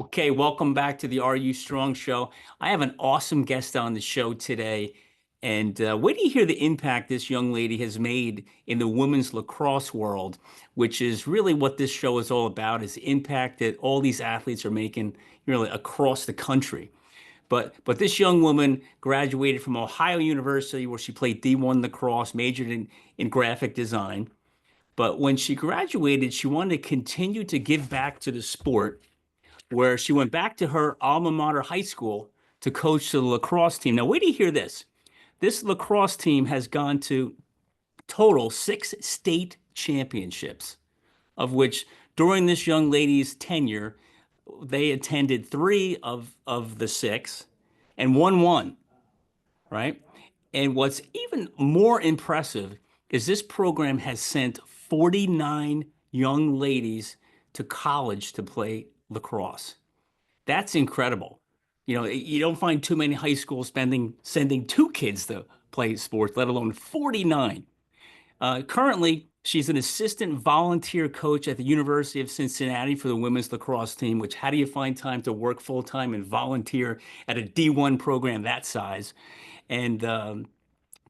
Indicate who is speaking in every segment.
Speaker 1: Okay, welcome back to the Are You Strong show. I have an awesome guest on the show today. And wait till you hear the impact this young lady has made in the women's lacrosse world, which is really what this show is all about, is the impact that all these athletes are making really across the country. But this young woman graduated from Ohio University, where she played D1 lacrosse, majored in graphic design. But when she graduated, she wanted to continue to give back to the sport, where she went back to her alma mater high school to coach the lacrosse team. Now, wait till you hear this. This lacrosse team has gone to total 6 state championships, of which during this young lady's tenure, they attended three of the six and won one, right? And what's even more impressive is this program has sent 49 young ladies to college to play lacrosse. That's incredible. You don't find too many high schools sending 2 kids to play sports, let alone 49. Currently, she's an assistant volunteer coach at the University of Cincinnati for the women's lacrosse team, which how do you find time to work full time and volunteer at a D1 program that size? And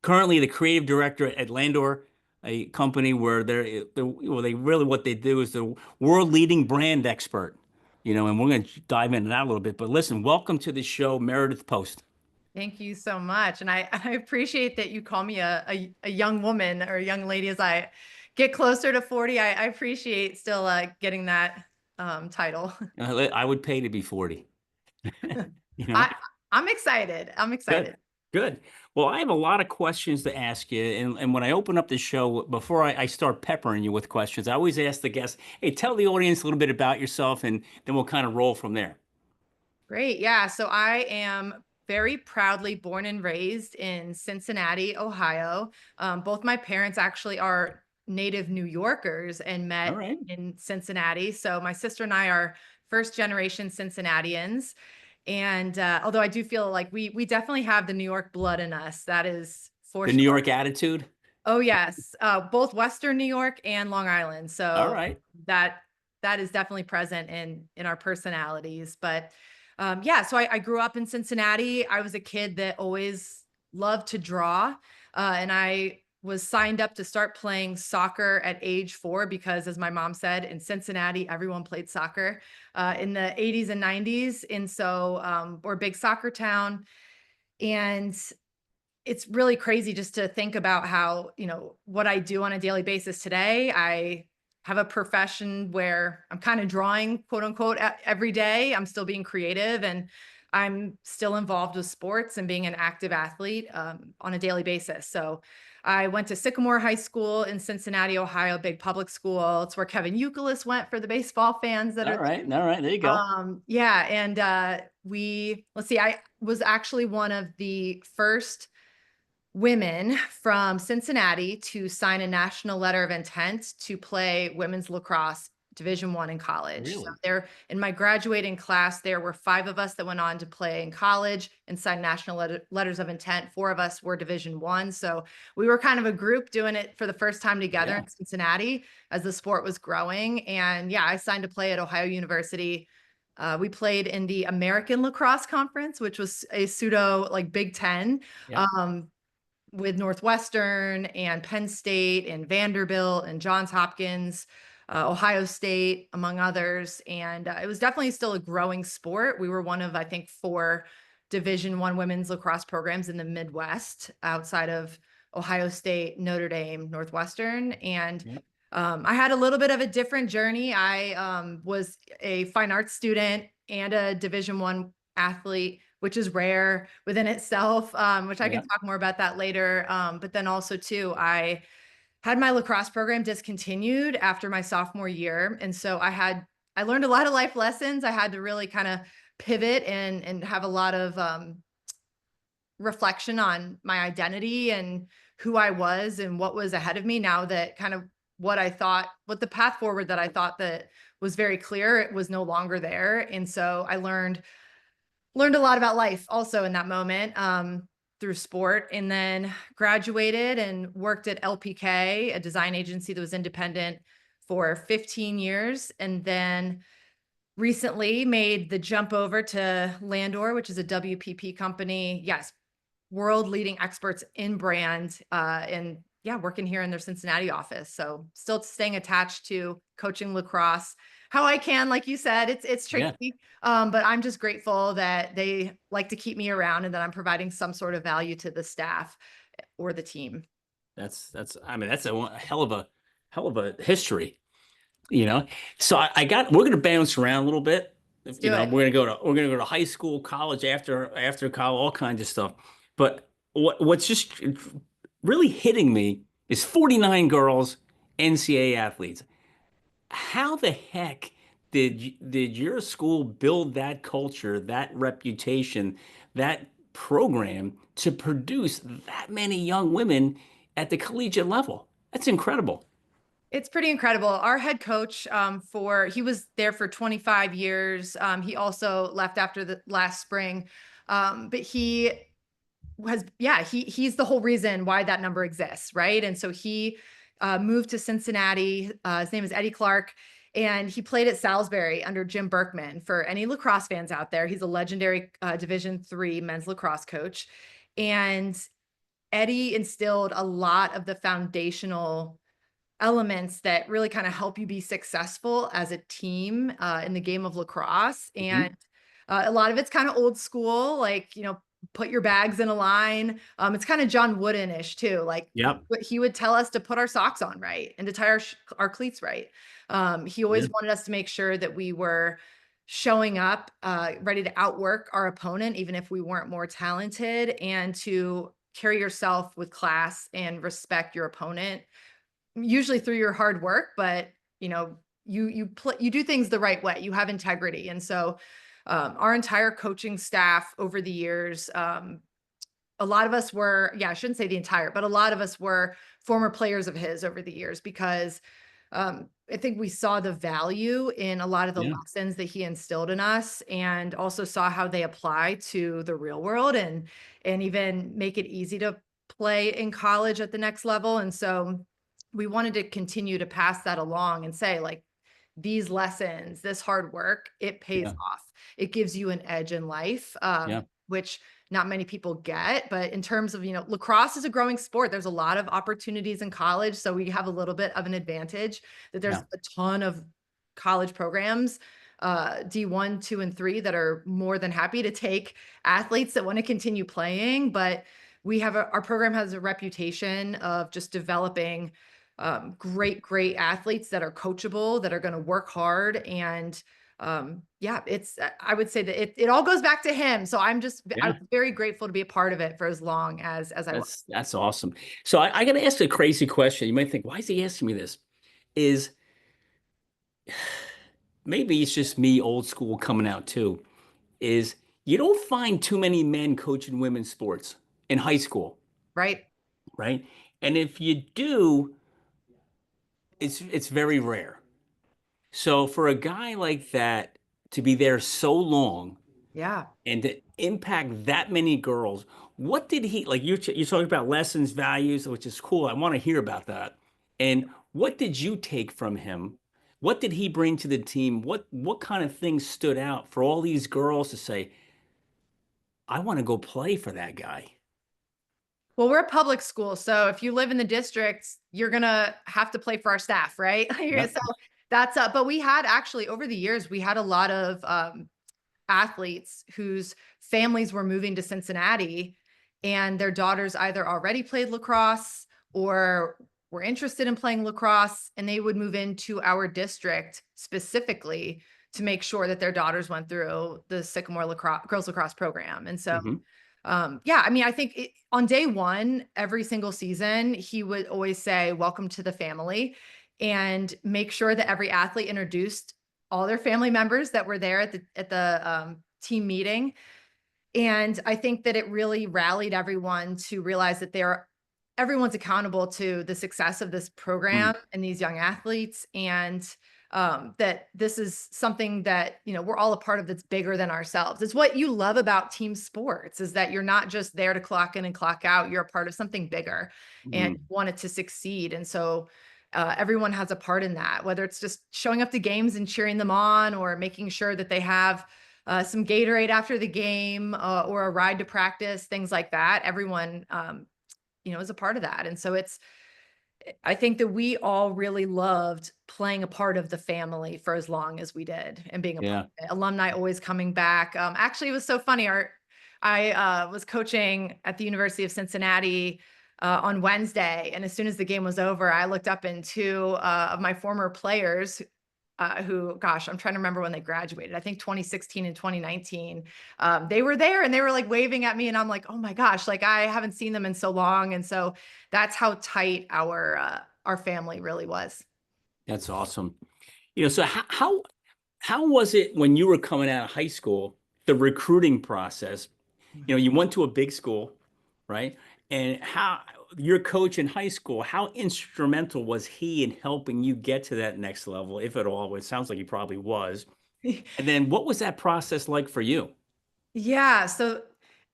Speaker 1: currently the creative director at Landor, a company where they really what they do is the world leading brand expert. And we're going to dive into that a little bit. But listen, welcome to the show, Meredith Post.
Speaker 2: Thank you so much. And I appreciate that you call me a young woman or a young lady as I get closer to 40. I appreciate still getting that title.
Speaker 1: I would pay to be 40. You know,
Speaker 2: I, I'm excited. I'm
Speaker 1: good,
Speaker 2: excited.
Speaker 1: good. Well, I have a lot of questions to ask you. And when I open up the show, before I start peppering you with questions, I always ask the guests, hey, tell the audience a little bit about yourself, and then we'll kind of roll from there.
Speaker 2: Great. Yeah. So I am very proudly born and raised in Cincinnati, Ohio. Both my parents actually are native New Yorkers and
Speaker 1: All
Speaker 2: met
Speaker 1: right.
Speaker 2: in Cincinnati. So my sister and I are first generation Cincinnatians. And although I do feel like we definitely have the New York blood in us, that is for
Speaker 1: The New
Speaker 2: sure.
Speaker 1: York attitude.
Speaker 2: Oh yes, both Western New York and Long Island.
Speaker 1: All
Speaker 2: So
Speaker 1: right.
Speaker 2: that that is definitely present in our personalities. But yeah, so I grew up in Cincinnati. I was a kid that always loved to draw, and I was signed up to start playing soccer at age 4 because, as my mom said, in Cincinnati everyone played soccer in the 80s and 90s, and so we're a big soccer town. And it's really crazy just to think about how, what I do on a daily basis today. I have a profession where I'm kind of drawing, quote unquote, every day. I'm still being creative and I'm still involved with sports and being an active athlete on a daily basis. So I went to Sycamore High School in Cincinnati, Ohio, big public school. It's where Kevin Youkilis went for the baseball fans that
Speaker 1: All
Speaker 2: are
Speaker 1: right. All right. There you go.
Speaker 2: yeah. And let's see, I was actually one of the first women from Cincinnati to sign a national letter of intent to play women's lacrosse Division I in college. So
Speaker 1: Really?
Speaker 2: there in my graduating class, there were 5 of us that went on to play in college and signed national letters of intent. 4 of us were Division I. So we were kind of a group doing it for the first time together
Speaker 1: Yeah.
Speaker 2: in Cincinnati as the sport was growing. And yeah, I signed to play at Ohio University. We played in the American Lacrosse Conference, which was a pseudo like Big Ten.
Speaker 1: Yeah.
Speaker 2: Um, with Northwestern and Penn State and Vanderbilt and Johns Hopkins, Ohio State, among others. And it was definitely still a growing sport. We were one of, I think, 4 Division I women's lacrosse programs in the Midwest outside of Ohio State, Notre Dame, Northwestern. And
Speaker 1: Yeah.
Speaker 2: I had a little bit of a different journey. I was a fine arts student and a Division I athlete, which is rare within itself, which I can
Speaker 1: Yeah.
Speaker 2: talk more about that later. But then also too, I had my lacrosse program discontinued after my sophomore year. And so I learned a lot of life lessons. I had to really kind of pivot and have a lot of reflection on my identity and who I was and what was ahead of me now that kind of what the path forward that I thought that was very clear, it was no longer there. And so I learned a lot about life also in that moment through sport, and then graduated and worked at LPK, a design agency that was independent, for 15 years. And then recently made the jump over to Landor, which is a WPP company. Yes, world leading experts in brand, and yeah, working here in their Cincinnati office. So still staying attached to coaching lacrosse how I can. Like you said, it's
Speaker 1: Yeah,
Speaker 2: tricky, but I'm just grateful that they like to keep me around and that I'm providing some sort of value to the staff or the team.
Speaker 1: that's I mean that's a hell of a history, you know. So we're gonna bounce around a little bit.
Speaker 2: Let's
Speaker 1: You
Speaker 2: do
Speaker 1: know,
Speaker 2: it.
Speaker 1: we're gonna go to high school, college, after college, all kinds of stuff. But what's just really hitting me is 49 girls, NCAA athletes. How the heck did your school build that culture, that reputation, that program to produce that many young women at the collegiate level? That's incredible.
Speaker 2: It's pretty incredible. Our head coach, he was there for 25 years. He also left after the last spring. But he's the whole reason why that number exists, right? And so he moved to Cincinnati. His name is Eddie Clark, and he played at Salisbury under Jim Berkman. For any lacrosse fans out there, he's a legendary Division III men's lacrosse coach. And Eddie instilled a lot of the foundational elements that really kind of help you be successful as a team in the game of lacrosse.
Speaker 1: Mhm.
Speaker 2: And a lot of it's kind of old school, like, put your bags in a line. It's kind of John Wooden-ish too. Like
Speaker 1: Yep.
Speaker 2: he would tell us to put our socks on right and to tie our cleats right. He
Speaker 1: Yeah.
Speaker 2: always wanted us to make sure that we were showing up, ready to outwork our opponent, even if we weren't more talented, and to carry yourself with class and respect your opponent, usually through your hard work, but you do things the right way. You have integrity. And so our entire coaching staff over the years, a lot of us were, yeah, I shouldn't say the entire, but a lot of us were former players of his over the years, because I think we saw the value in a lot of the
Speaker 1: Yeah.
Speaker 2: lessons that he instilled in us, and also saw how they apply to the real world, and even make it easy to play in college at the next level. And so we wanted to continue to pass that along and say, like, these lessons, this hard work, it pays
Speaker 1: Yeah.
Speaker 2: off. It gives you an edge in life,
Speaker 1: Yeah.
Speaker 2: which not many people get. But in terms of, lacrosse is a growing sport. There's a lot of opportunities in college. So we have a little bit of an advantage that there's
Speaker 1: Yeah.
Speaker 2: a ton of college programs, D1, 2, and 3, that are more than happy to take athletes that want to continue playing. But our program has a reputation of just developing great athletes that are coachable, that are going to work hard. And yeah, I would say that it all goes back to him. So I'm
Speaker 1: Yeah.
Speaker 2: very grateful to be a part of it for as long as I was.
Speaker 1: That's awesome. So I got to ask a crazy question. You might think, why is he asking me this? Is maybe it's just me, old school, coming out too. Is you don't find too many men coaching women's sports in high school,
Speaker 2: Right.
Speaker 1: right? And if you do, it's very rare. So for a guy like that to be there so long
Speaker 2: Yeah.
Speaker 1: and to impact that many girls, what did he like? You're talking about lessons, values, which is cool. I want to hear about that. And what did you take from him? What did he bring to the team? What kind of things stood out for all these girls to say, I want to go play for that guy?
Speaker 2: Well, we're a public school, so if you live in the district, you're gonna have to play for our staff, right?
Speaker 1: Yep.
Speaker 2: So that's but we had actually, over the years, we had a lot of athletes whose families were moving to Cincinnati, and their daughters either already played lacrosse or were interested in playing lacrosse, and they would move into our district specifically to make sure that their daughters went through the Sycamore girls lacrosse program. And so
Speaker 1: Hmm.
Speaker 2: yeah, I mean, I think on day one, every single season, he would always say, "Welcome to the family," and make sure that every athlete introduced all their family members that were there at the team meeting. And I think that it really rallied everyone to realize that everyone's accountable to the success of this program and these young athletes. And that this is something that, we're all a part of, that's bigger than ourselves. It's what you love about team sports, is that you're not just there to clock in and clock out. You're a part of something bigger and
Speaker 1: Hmm.
Speaker 2: want it to succeed. And so everyone has a part in that, whether it's just showing up to games and cheering them on, or making sure that they have some Gatorade after the game, or a ride to practice, things like that. Everyone, is a part of that. And so I think that we all really loved playing a part of the family for as long as we did, and being a part
Speaker 1: Yeah.
Speaker 2: of it. Alumni always coming back. Actually, it was so funny. I was coaching at the University of Cincinnati on Wednesday, and as soon as the game was over, I looked up, and two of my former players, who, gosh, I'm trying to remember when they graduated. I think 2016 and 2019. They were there, and they were like waving at me, and I'm like, oh my gosh, like I haven't seen them in so long. And so that's how tight our family really was.
Speaker 1: That's awesome. So how was it when you were coming out of high school, the recruiting process? You went to a big school, right? And how your coach in high school, how instrumental was he in helping you get to that next level, if at all? It sounds like he probably was. And then what was that process like for you?
Speaker 2: Yeah, so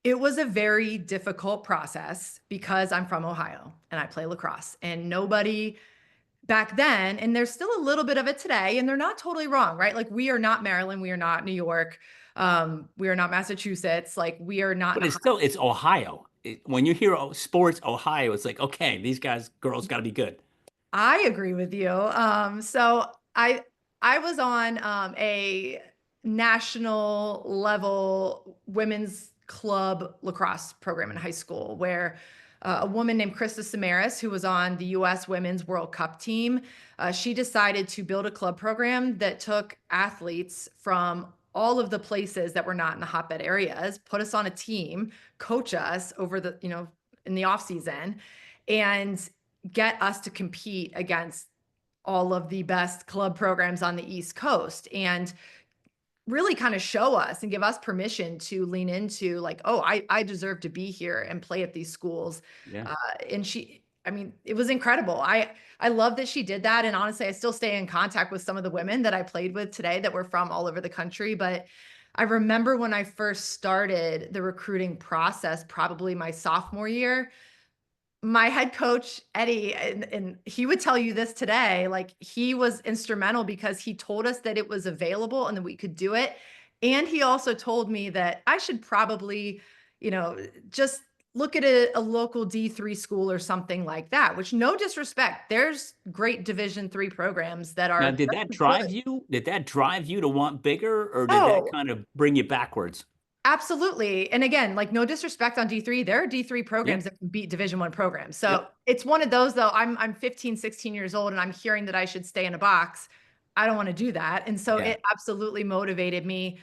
Speaker 2: it was a very difficult process because I'm from Ohio and I play lacrosse, and nobody back then, and there's still a little bit of it today, and they're not totally wrong, right? Like, we are not Maryland, we are not New York, we are not Massachusetts, like we are not
Speaker 1: But
Speaker 2: in
Speaker 1: it's Ohio. When you hear sports Ohio, it's like, okay, these guys, girls got to be good.
Speaker 2: I agree with you. So I was on a national level women's club lacrosse program in high school, where a woman named Krista Samaras, who was on the U.S. Women's World Cup team, she decided to build a club program that took athletes from all of the places that were not in the hotbed areas, put us on a team, coach us over in the off season, and get us to compete against all of the best club programs on the East Coast, and really kind of show us and give us permission to lean into, like, oh, I deserve to be here and play at these schools.
Speaker 1: Yeah.
Speaker 2: Uh, and I mean, it was incredible. I love that she did that. And honestly, I still stay in contact with some of the women that I played with today that were from all over the country. But I remember when I first started the recruiting process, probably my sophomore year, my head coach, Eddie, and he would tell you this today, like he was instrumental because he told us that it was available and that we could do it. And he also told me that I should probably, just look at a local D3 school or something like that, which, no disrespect, there's great Division 3 programs that
Speaker 1: Now,
Speaker 2: are
Speaker 1: did that
Speaker 2: just as good.
Speaker 1: drive you? Did that drive you to want bigger, or did that
Speaker 2: Oh,
Speaker 1: kind of bring you backwards?
Speaker 2: absolutely. And again, like, no disrespect on D3, there are D3
Speaker 1: Yeah.
Speaker 2: programs that can beat Division 1 programs. So
Speaker 1: Yep.
Speaker 2: it's one of those, though. I'm 15, 16 years old, and I'm hearing that I should stay in a box. I don't want to do that. And so
Speaker 1: Yeah.
Speaker 2: it absolutely motivated me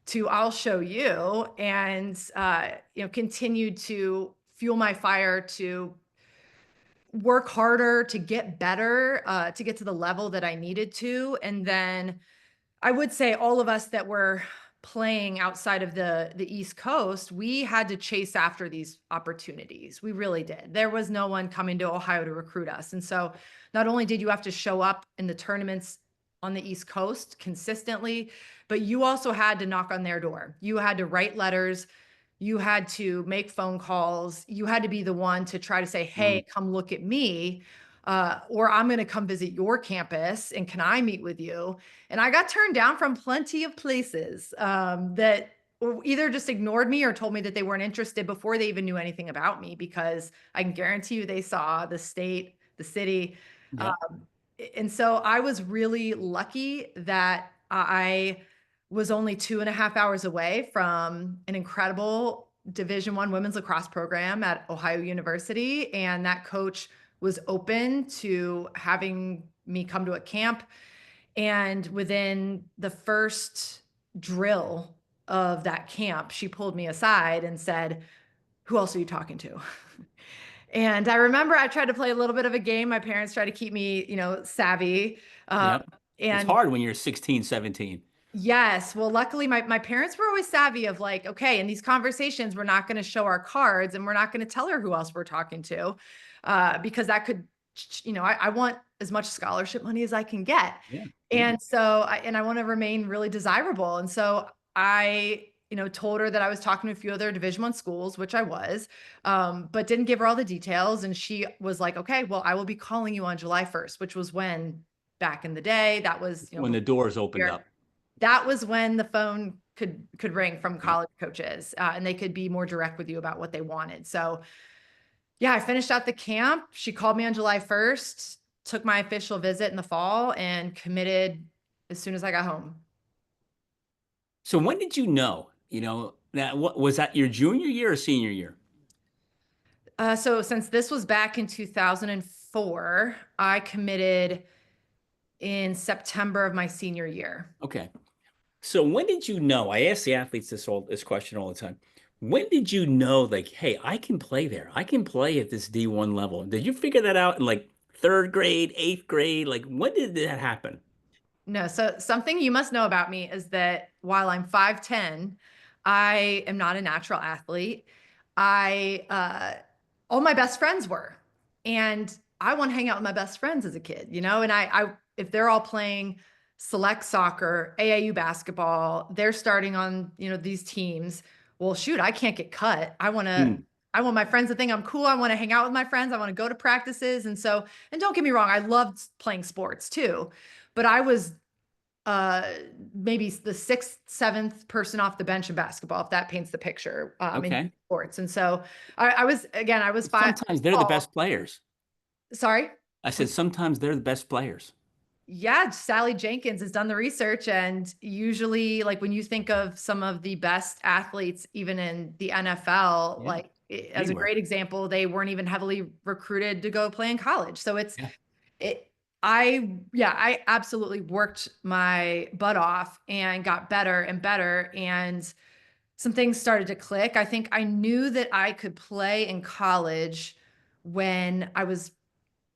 Speaker 2: to, I'll show you, and continue to fuel my fire to work harder, to get better, to get to the level that I needed to. And then I would say all of us that were playing outside of the East Coast, we had to chase after these opportunities. We really did. There was no one coming to Ohio to recruit us. And so not only did you have to show up in the tournaments on the East Coast consistently, but you also had to knock on their door. You had to write letters, you had to make phone calls, you had to be the one to try to say,
Speaker 1: Mm.
Speaker 2: hey, come look at me. Or I'm going to come visit your campus, and can I meet with you? And I got turned down from plenty of places that either just ignored me or told me that they weren't interested before they even knew anything about me, because I can guarantee you they saw the state, the city.
Speaker 1: Yeah.
Speaker 2: Um, and so I was really lucky that I was only 2.5 hours away from an incredible Division 1 women's lacrosse program at Ohio University. And that coach was open to having me come to a camp. And within the first drill of that camp, she pulled me aside and said, who else are you talking to? And I remember I tried to play a little bit of a game. My parents tried to keep me, savvy. Um,
Speaker 1: Yep. It's
Speaker 2: and
Speaker 1: hard when you're 16, 17.
Speaker 2: yes, well, luckily my parents were always savvy of, like, okay, in these conversations, we're not going to show our cards, and we're not going to tell her who else we're talking to, because that could, I want as much scholarship money as I can get.
Speaker 1: Yeah. Yeah.
Speaker 2: And so I want to remain really desirable. And so I told her that I was talking to a few other Division I schools, which I was, but didn't give her all the details. And she was like, okay, well, I will be calling you on July 1st, which was when back in the day, that was,
Speaker 1: When the
Speaker 2: before
Speaker 1: doors opened
Speaker 2: here,
Speaker 1: up.
Speaker 2: that was when the phone could ring from
Speaker 1: Yep.
Speaker 2: college coaches, and they could be more direct with you about what they wanted. So yeah, I finished out the camp. She called me on July 1st, took my official visit in the fall, and committed as soon as I got home.
Speaker 1: So when did you know? That what was that your junior year or senior year?
Speaker 2: So since this was back in 2004, I committed in September of my senior year.
Speaker 1: Okay. So when did you know? I ask the athletes this question all the time. When did you know, like, hey, I can play there. I can play at this D1 level. Did you figure that out in like third grade, eighth grade? Like, when did that happen?
Speaker 2: No, so something you must know about me is that while I'm 5'10", I am not a natural athlete. I all my best friends were. And I want to hang out with my best friends as a kid, and I if they're all playing select soccer, AAU basketball, they're starting on, these teams. Well, shoot, I can't get cut.
Speaker 1: Hmm.
Speaker 2: I want my friends to think I'm cool. I want to hang out with my friends. I want to go to practices. And don't get me wrong, I loved playing sports too, but I was uh maybe the sixth, seventh person off the bench in basketball, if that paints the picture, in
Speaker 1: Okay.
Speaker 2: sports. And so I was five.
Speaker 1: Sometimes they're the
Speaker 2: Oh,
Speaker 1: best players.
Speaker 2: sorry.
Speaker 1: I said sometimes they're the best players.
Speaker 2: Yeah, Sally Jenkins has done the research, and usually, like, when you think of some of the best athletes, even in the NFL,
Speaker 1: Yeah.
Speaker 2: like, as a
Speaker 1: Anywhere.
Speaker 2: great example, they weren't even heavily recruited to go play in college. So
Speaker 1: Yeah.
Speaker 2: it, I absolutely worked my butt off and got better and better. And some things started to click. I think I knew that I could play in college when I was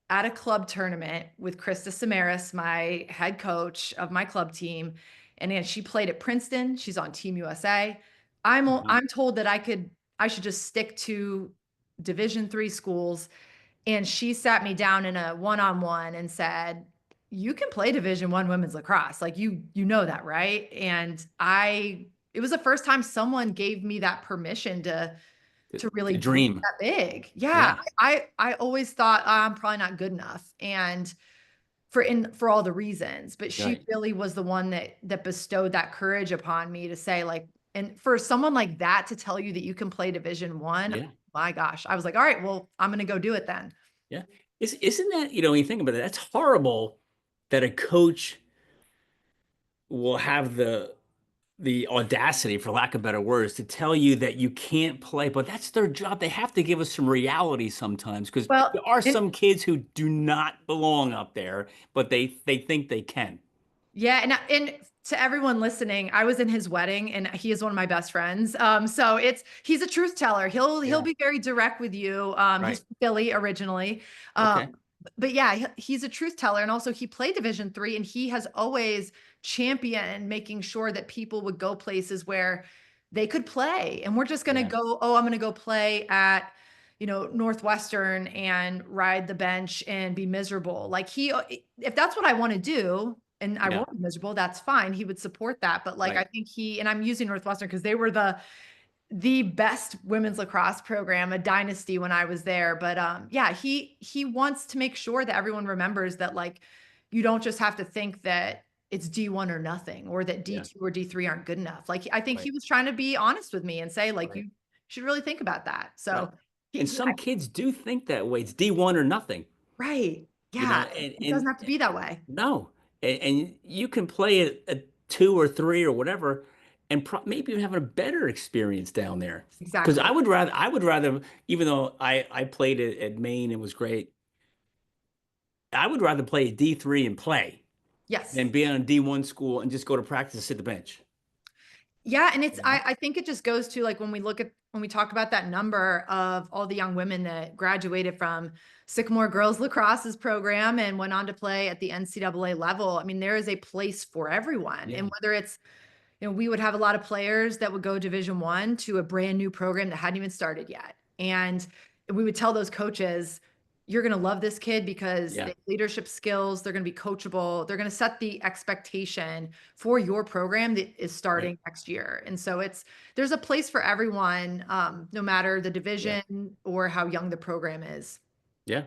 Speaker 2: at a club tournament with Krista Samaras, my head coach of my club team. And then she played at Princeton. She's on Team USA.
Speaker 1: Wow.
Speaker 2: I'm told that I should just stick to Division III schools. And she sat me down in a one-on-one and said, you can play Division I women's lacrosse. Like, you know that, right? And it was the first time someone gave me that permission to really
Speaker 1: To
Speaker 2: dream
Speaker 1: dream.
Speaker 2: that big. Yeah.
Speaker 1: Yeah.
Speaker 2: I always thought, "Oh, I'm probably not good enough." And for all the reasons, but she
Speaker 1: Right.
Speaker 2: really was the one that bestowed that courage upon me to say, like, and for someone like that to tell you that you can play Division I,
Speaker 1: Yeah.
Speaker 2: my gosh, I was like, all right, well, I'm going to go do it then.
Speaker 1: Yeah. Isn't that, when you think about it, that's horrible that a coach will have the audacity, for lack of better words, to tell you that you can't play, but that's their job. They have to give us some reality sometimes because
Speaker 2: Well,
Speaker 1: there are
Speaker 2: and
Speaker 1: some kids who do not belong up there, but they think they can.
Speaker 2: yeah, and to everyone listening, I was in his wedding, and he is one of my best friends. So he's a truth teller. He'll
Speaker 1: Yeah.
Speaker 2: be very direct with you. He's
Speaker 1: Right.
Speaker 2: from Philly originally.
Speaker 1: Okay.
Speaker 2: But yeah, he's a truth teller, and also he played Division III, and he has always championed making sure that people would go places where they could play. And we're just gonna
Speaker 1: Yeah.
Speaker 2: go, oh, I'm gonna go play at, Northwestern and ride the bench and be miserable. Like, if that's what I want to do, and I
Speaker 1: Yeah.
Speaker 2: won't be miserable, that's fine. He would support that. But like, I
Speaker 1: Right.
Speaker 2: think and I'm using Northwestern because they were the best women's lacrosse program, a dynasty when I was there. But yeah, he wants to make sure that everyone remembers that, like, you don't just have to think that it's D1 or nothing, or that
Speaker 1: Yeah.
Speaker 2: D2 or D3 aren't good enough. Like, I think he
Speaker 1: Right.
Speaker 2: was trying to be honest with me and say, like,
Speaker 1: Right.
Speaker 2: you should really think about that.
Speaker 1: Right.
Speaker 2: So
Speaker 1: And some kids do think that way. It's D1 or nothing,
Speaker 2: right. Yeah. It
Speaker 1: and
Speaker 2: doesn't have to be that way.
Speaker 1: no, and you can play at two or three or whatever, and maybe you're having a better experience down there. Because
Speaker 2: Exactly.
Speaker 1: I would rather, even though I played at Maine and was great, I would rather play at D3 and play
Speaker 2: Yes.
Speaker 1: than be on a D1 school and just go to practice and sit the bench.
Speaker 2: Yeah, and
Speaker 1: You know?
Speaker 2: I think it just goes to, like, when we talk about that number of all the young women that graduated from Sycamore Girls Lacrosse's program and went on to play at the NCAA level. I mean, there is a place for everyone.
Speaker 1: Yeah,
Speaker 2: And whether it's, we would have a lot of players that would go Division I to a brand new program that hadn't even started yet. And we would tell those coaches, you're going to love this kid because they
Speaker 1: Yeah.
Speaker 2: have leadership skills. They're going to be coachable. They're going to set the expectation for your program that is
Speaker 1: Right.
Speaker 2: starting next year. And so there's a place for everyone, no matter the
Speaker 1: Yeah.
Speaker 2: division or how young the program is.
Speaker 1: Yeah.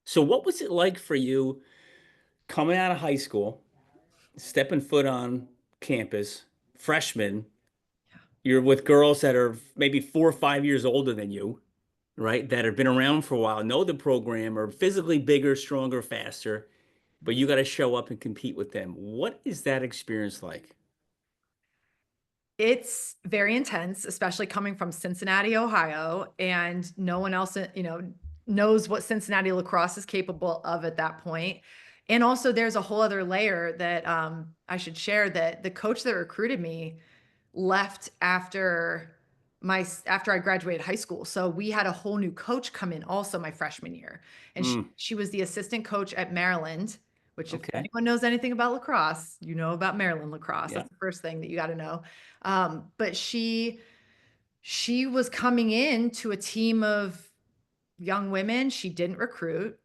Speaker 1: So what was it like for you coming out of high school, stepping foot on campus, freshman? You're with girls that are maybe 4 or 5 years older than you, right? That have been around for a while, know the program, are physically bigger, stronger, faster, but you got to show up and compete with them. What is that experience like?
Speaker 2: It's very intense, especially coming from Cincinnati, Ohio, and no one else, knows what Cincinnati lacrosse is capable of at that point. And also, there's a whole other layer that I should share that the coach that recruited me left after I graduated high school. So we had a whole new coach come in also my freshman year. And
Speaker 1: Mm,
Speaker 2: she was the assistant coach at Maryland, which if
Speaker 1: okay.
Speaker 2: anyone knows anything about lacrosse, you know about Maryland lacrosse.
Speaker 1: Yeah.
Speaker 2: That's the first thing that you got to know. But she was coming in to a team of young women she didn't recruit,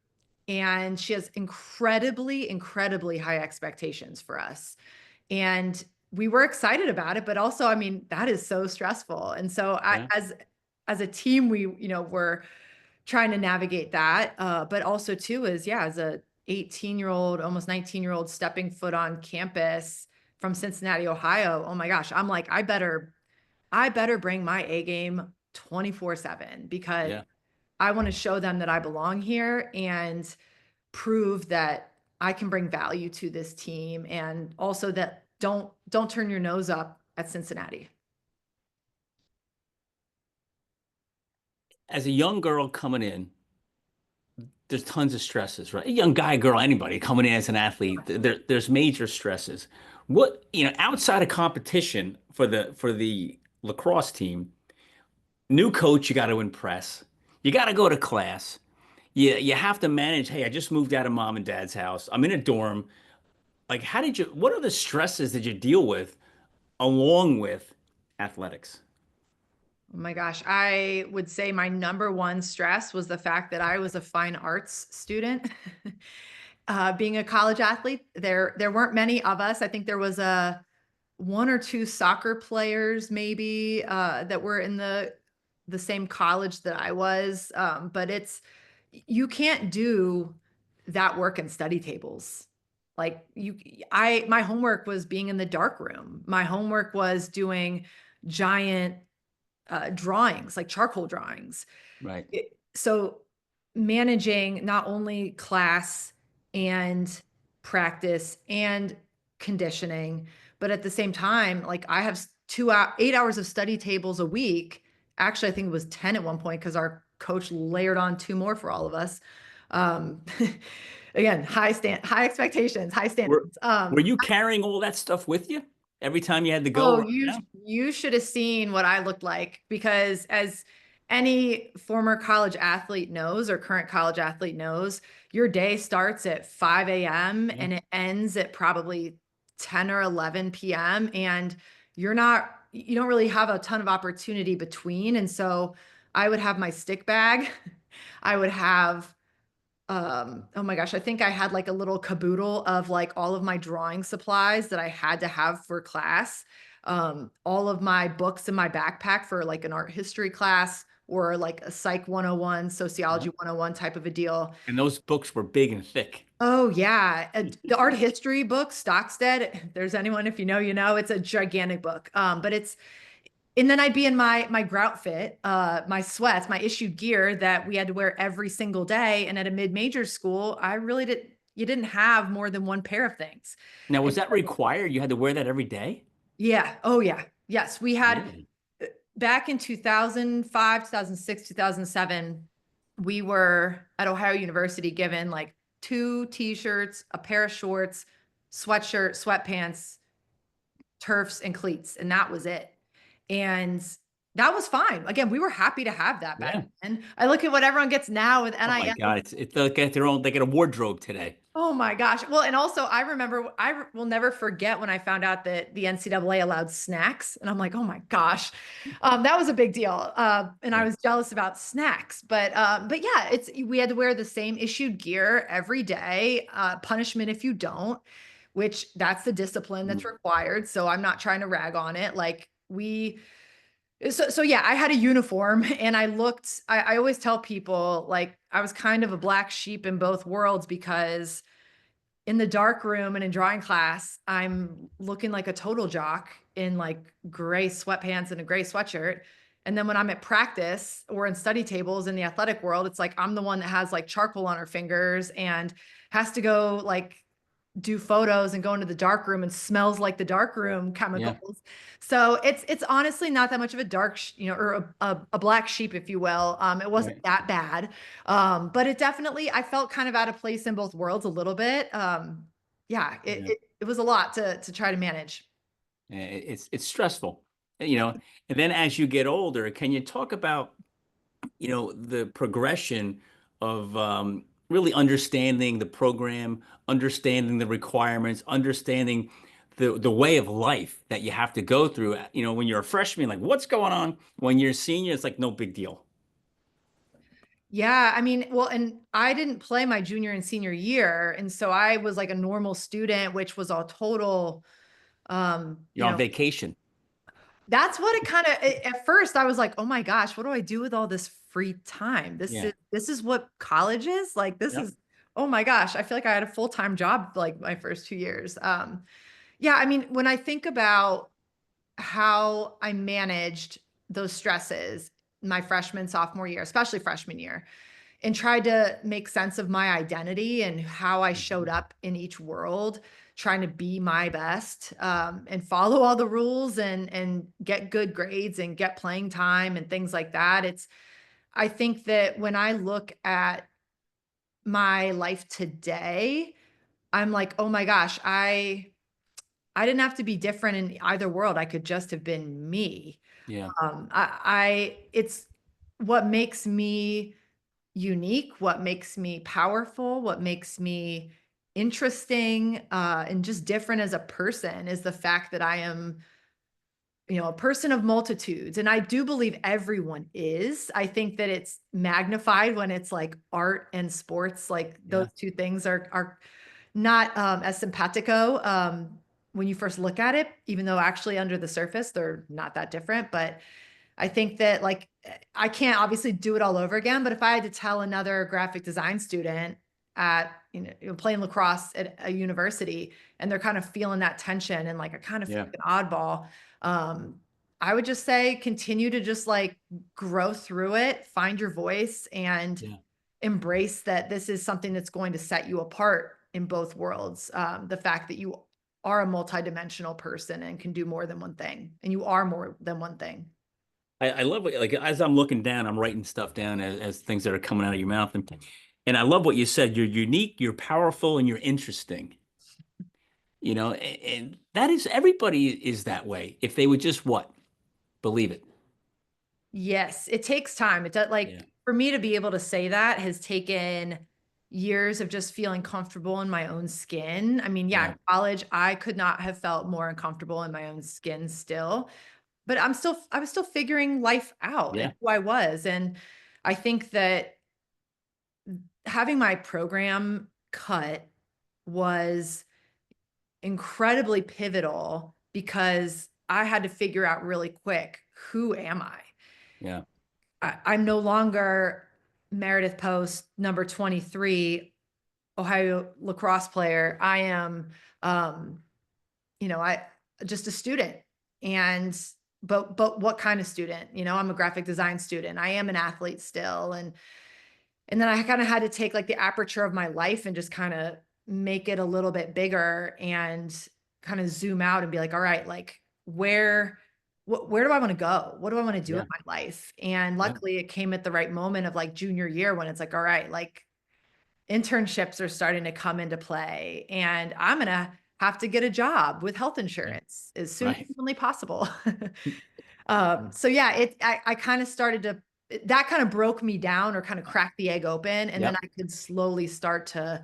Speaker 2: and she has incredibly, incredibly high expectations for us. And we were excited about it, but also, I mean, that is so stressful. And so
Speaker 1: Yeah.
Speaker 2: as a team, we, were trying to navigate that. But also too is, yeah, as a 18-year-old, almost 19-year-old stepping foot on campus from Cincinnati, Ohio. Oh my gosh. I'm like, I better bring my A game 24/7 because
Speaker 1: Yeah.
Speaker 2: I want to show them that I belong here and prove that I can bring value to this team, and also that don't turn your nose up at Cincinnati.
Speaker 1: As a young girl coming in, there's tons of stresses, right? A young guy, girl, anybody coming in as an athlete, there's major stresses. What, outside of competition for the lacrosse team, new coach, you got to impress. You got to go to class. You have to manage, hey, I just moved out of mom and dad's house. I'm in a dorm. Like, what are the stresses that you deal with along with athletics?
Speaker 2: Oh my gosh, I would say my number one stress was the fact that I was a fine arts student. Being a college athlete, there weren't many of us. I think there was a one or two soccer players maybe that were in the same college that I was. But you can't do that work in study tables. Like my homework was being in the dark room. My homework was doing giant drawings, like charcoal drawings.
Speaker 1: Right.
Speaker 2: So managing not only class and practice and conditioning, but at the same time, like I have 8 hours of study tables a week. Actually, I think it was 10 at one point because our coach layered on two more for all of us. Um, again, high expectations, high
Speaker 1: Were
Speaker 2: standards.
Speaker 1: were you carrying all that stuff with you every time you had to go
Speaker 2: Oh,
Speaker 1: run
Speaker 2: you
Speaker 1: out?
Speaker 2: you should have seen what I looked like, because as any former college athlete knows or current college athlete knows, your day starts at 5 a.m.
Speaker 1: Yeah.
Speaker 2: and it ends at probably 10 or 11 p.m. and you don't really have a ton of opportunity between. And so I would have my stick bag. I would have oh my gosh, I think I had like a little caboodle of like all of my drawing supplies that I had to have for class. All of my books in my backpack for like an art history class or like a psych 101,
Speaker 1: Yeah.
Speaker 2: sociology 101 type of a deal.
Speaker 1: And those books were big and thick.
Speaker 2: Oh yeah, the art history book, Stockstead. If there's anyone, if you know, you know, it's a gigantic book. But and then I'd be in my grout fit, my sweats, my issued gear that we had to wear every single day. And at a mid-major school, you didn't have more than one pair of things.
Speaker 1: Now,
Speaker 2: And
Speaker 1: was that required? You had to wear that every day?
Speaker 2: yeah, oh yeah. Yes, we had
Speaker 1: Really?
Speaker 2: back in 2005, 2006, 2007, we were at Ohio University given like two t-shirts, a pair of shorts, sweatshirt, sweatpants, turfs and cleats, and that was it. And that was fine. Again, we were happy to have that back
Speaker 1: Yeah.
Speaker 2: then. I look at what everyone gets now with
Speaker 1: Oh my
Speaker 2: NIL.
Speaker 1: God. It's like they get a wardrobe today.
Speaker 2: Oh my gosh. Well, and also I remember will never forget when I found out that the NCAA allowed snacks, and I'm like, oh my gosh, that was a big deal. And I
Speaker 1: Yeah.
Speaker 2: was jealous about snacks, but yeah, we had to wear the same issued gear every day. Punishment if you don't, which that's the discipline that's
Speaker 1: Mm.
Speaker 2: required. So I'm not trying to rag on it. So yeah, I had a uniform and I always tell people like I was kind of a black sheep in both worlds because in the dark room and in drawing class, I'm looking like a total jock in like gray sweatpants and a gray sweatshirt. And then when I'm at practice or in study tables in the athletic world, it's like I'm the one that has like charcoal on her fingers and has to go like do photos and go into the dark room and smells like the dark room
Speaker 1: Yeah.
Speaker 2: chemicals. So it's honestly not that much of a or a black sheep, if you will. It wasn't
Speaker 1: Right.
Speaker 2: that bad. But it definitely, I felt kind of out of place in both worlds a little bit. Yeah,
Speaker 1: Yeah.
Speaker 2: it was a lot to try to manage.
Speaker 1: It's stressful, you know. And then as you get older, can you talk about, the progression of really understanding the program, understanding the requirements, understanding the way of life that you have to go through. When you're a freshman, like what's going on? When you're a senior, it's like no big deal.
Speaker 2: Yeah, I mean, well, and I didn't play my junior and senior year, and so I was like a normal student, which was a total,
Speaker 1: You're on vacation.
Speaker 2: that's what it kind of at first I was like, "Oh my gosh, what do I do with all this free time?
Speaker 1: Yeah.
Speaker 2: This is what college is? Like this
Speaker 1: Yep.
Speaker 2: is oh my gosh, I feel like I had a full-time job like my first 2 years." Yeah, I mean, when I think about how I managed those stresses my freshman, sophomore year, especially freshman year, and tried to make sense of my identity and how I showed
Speaker 1: Mhm.
Speaker 2: up in each world, trying to be my best, and follow all the rules and get good grades and get playing time and things like that. I think that when I look at my life today, I'm like, oh my gosh, I didn't have to be different in either world. I could just have been me.
Speaker 1: Yeah.
Speaker 2: It's what makes me unique, what makes me powerful, what makes me interesting, and just different as a person is the fact that I am, a person of multitudes. And I do believe everyone is. I think that it's magnified when it's like art and sports, like those
Speaker 1: Yeah.
Speaker 2: two things are not as simpatico when you first look at it, even though actually under the surface they're not that different. But I think that like I can't obviously do it all over again, but if I had to tell another graphic design student at playing lacrosse at a university and they're kind of feeling that tension and like I kind of feel
Speaker 1: Yeah.
Speaker 2: like an oddball, um, I would just say continue to just like grow through it, find your voice, and
Speaker 1: Yeah.
Speaker 2: embrace that this is something that's going to set you apart in both worlds. The fact that you are a multidimensional person and can do more than one thing, and you are more than one thing.
Speaker 1: I love what, like, as I'm looking down, I'm writing stuff down as things that are coming out of your mouth. And I love what you said. You're unique, you're powerful, and you're interesting. And that is, everybody is that way. If they would just what? Believe it.
Speaker 2: Yes, it takes time. It does
Speaker 1: Yeah.
Speaker 2: like for me to be able to say that has taken years of just feeling comfortable in my own skin. I mean, yeah, in
Speaker 1: Yeah.
Speaker 2: college, I could not have felt more uncomfortable in my own skin still, but I was still figuring life out and
Speaker 1: Yeah.
Speaker 2: who I was. And I think that having my program cut was incredibly pivotal because I had to figure out really quick, who am I?
Speaker 1: Yeah.
Speaker 2: I'm no longer Meredith Post, number 23, Ohio lacrosse player. I am, um, I just a student. And but what kind of student? I'm a graphic design student. I am an athlete still, and then I kind of had to take like the aperture of my life and just kind of make it a little bit bigger and kind of zoom out and be like, all right, like where do I want to go? What do I want to do with
Speaker 1: Yeah.
Speaker 2: my life? And
Speaker 1: Yeah.
Speaker 2: luckily it came at the right moment of like junior year when it's like, all right, like internships are starting to come into play and I'm going to have to get a job with health
Speaker 1: Yeah.
Speaker 2: insurance as soon as
Speaker 1: Right.
Speaker 2: humanly possible. So yeah, I kind of started to that kind of broke me down or kind of cracked the egg open. And then
Speaker 1: Yep.
Speaker 2: I could slowly start to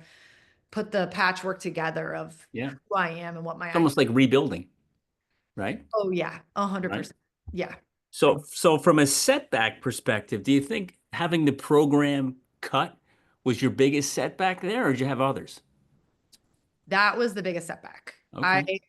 Speaker 2: put the patchwork together of
Speaker 1: Yeah.
Speaker 2: who I am and what my
Speaker 1: It's almost like rebuilding, right?
Speaker 2: oh yeah,
Speaker 1: Right.
Speaker 2: 100%. Yeah.
Speaker 1: So from a setback perspective, do you think having the program cut was your biggest setback there, or did you have others?
Speaker 2: That was the biggest setback.
Speaker 1: Okay.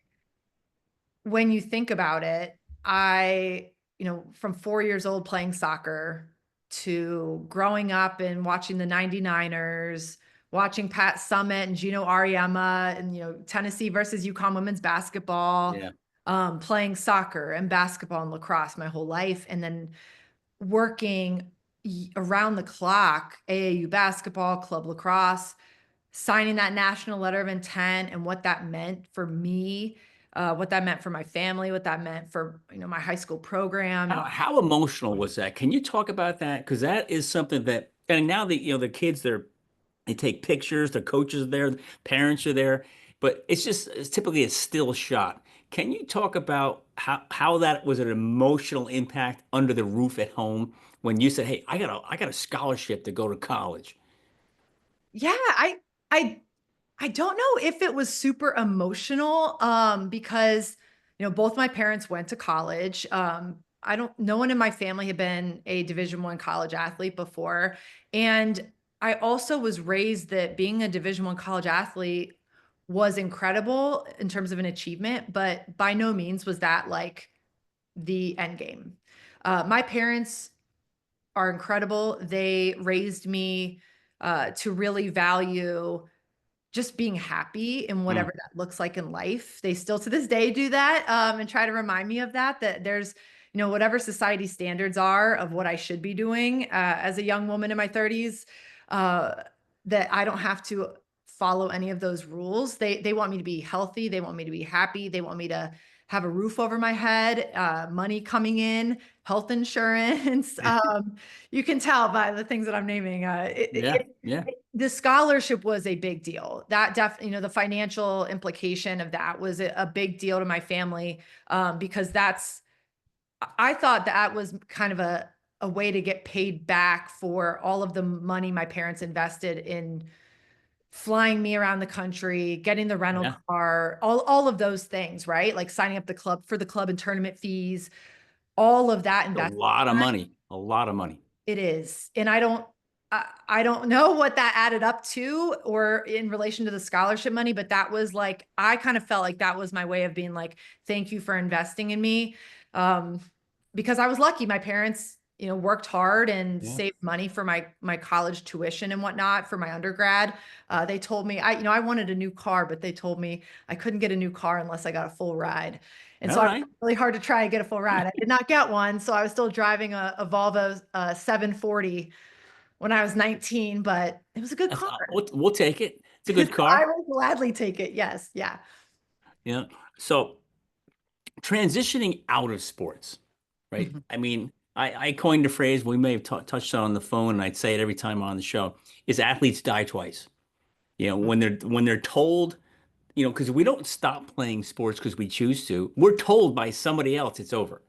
Speaker 2: When you think about it, from 4 years old playing soccer to growing up and watching the 99ers, watching Pat Summitt and Gino Auriemma and, Tennessee versus UConn women's basketball,
Speaker 1: Yeah.
Speaker 2: playing soccer and basketball and lacrosse my whole life. And then working around the clock, AAU basketball, club lacrosse, signing that national letter of intent and what that meant for me, what that meant for my family, what that meant for, my high school program.
Speaker 1: How emotional was that? Can you talk about that? Because that is something that, and now that the kids, they take pictures, the coaches are there, parents are there, but it's typically a still shot. Can you talk about how that was an emotional impact under the roof at home when you said, "Hey, I got a scholarship to go to college."
Speaker 2: Yeah, I I don't know if it was super emotional, because, both my parents went to college. No one in my family had been a Division I college athlete before. And I also was raised that being a Division I college athlete was incredible in terms of an achievement, but by no means was that like the end game. My parents are incredible. They raised me to really value just being happy in
Speaker 1: Mm,
Speaker 2: whatever that looks like in life. They still to this day do that, and try to remind me of that there's, whatever society standards are of what I should be doing, as a young woman in my 30s, uh, that I don't have to follow any of those rules. They want me to be healthy. They want me to be happy. They want me to have a roof over my head, money coming in, health insurance. You can tell by the things that I'm naming.
Speaker 1: yeah, yeah,
Speaker 2: The scholarship was a big deal. That definitely, the financial implication of that was a big deal to my family, because I thought that was kind of a way to get paid back for all of the money my parents invested in flying me around the country, getting the rental
Speaker 1: yeah.
Speaker 2: car, all of those things, right? Like signing up the club and tournament fees, all of that
Speaker 1: A
Speaker 2: investment.
Speaker 1: lot of money, a lot of money.
Speaker 2: It is. And I don't know what that added up to or in relation to the scholarship money, but that was like, I kind of felt like that was my way of being like, thank you for investing in me. Um, because I was lucky. My parents, worked hard and
Speaker 1: Yeah.
Speaker 2: saved money for my college tuition and whatnot for my undergrad. They told me I wanted a new car, but they told me I couldn't get a new car unless I got a full ride. And
Speaker 1: All
Speaker 2: so I
Speaker 1: right.
Speaker 2: worked really hard to try and get a full ride. I did not get one. So I was still driving a Volvo 740 when I was 19, but it was a good car.
Speaker 1: We'll take it. It's a
Speaker 2: So
Speaker 1: good
Speaker 2: I
Speaker 1: car.
Speaker 2: will gladly take it. Yes. Yeah.
Speaker 1: Yeah. So transitioning out of sports, right?
Speaker 2: Mhm.
Speaker 1: I mean, I coined a phrase we may have touched on the phone, and I'd say it every time on the show, is athletes die twice. When they're told, because we don't stop playing sports because we choose to. We're told by somebody else it's over,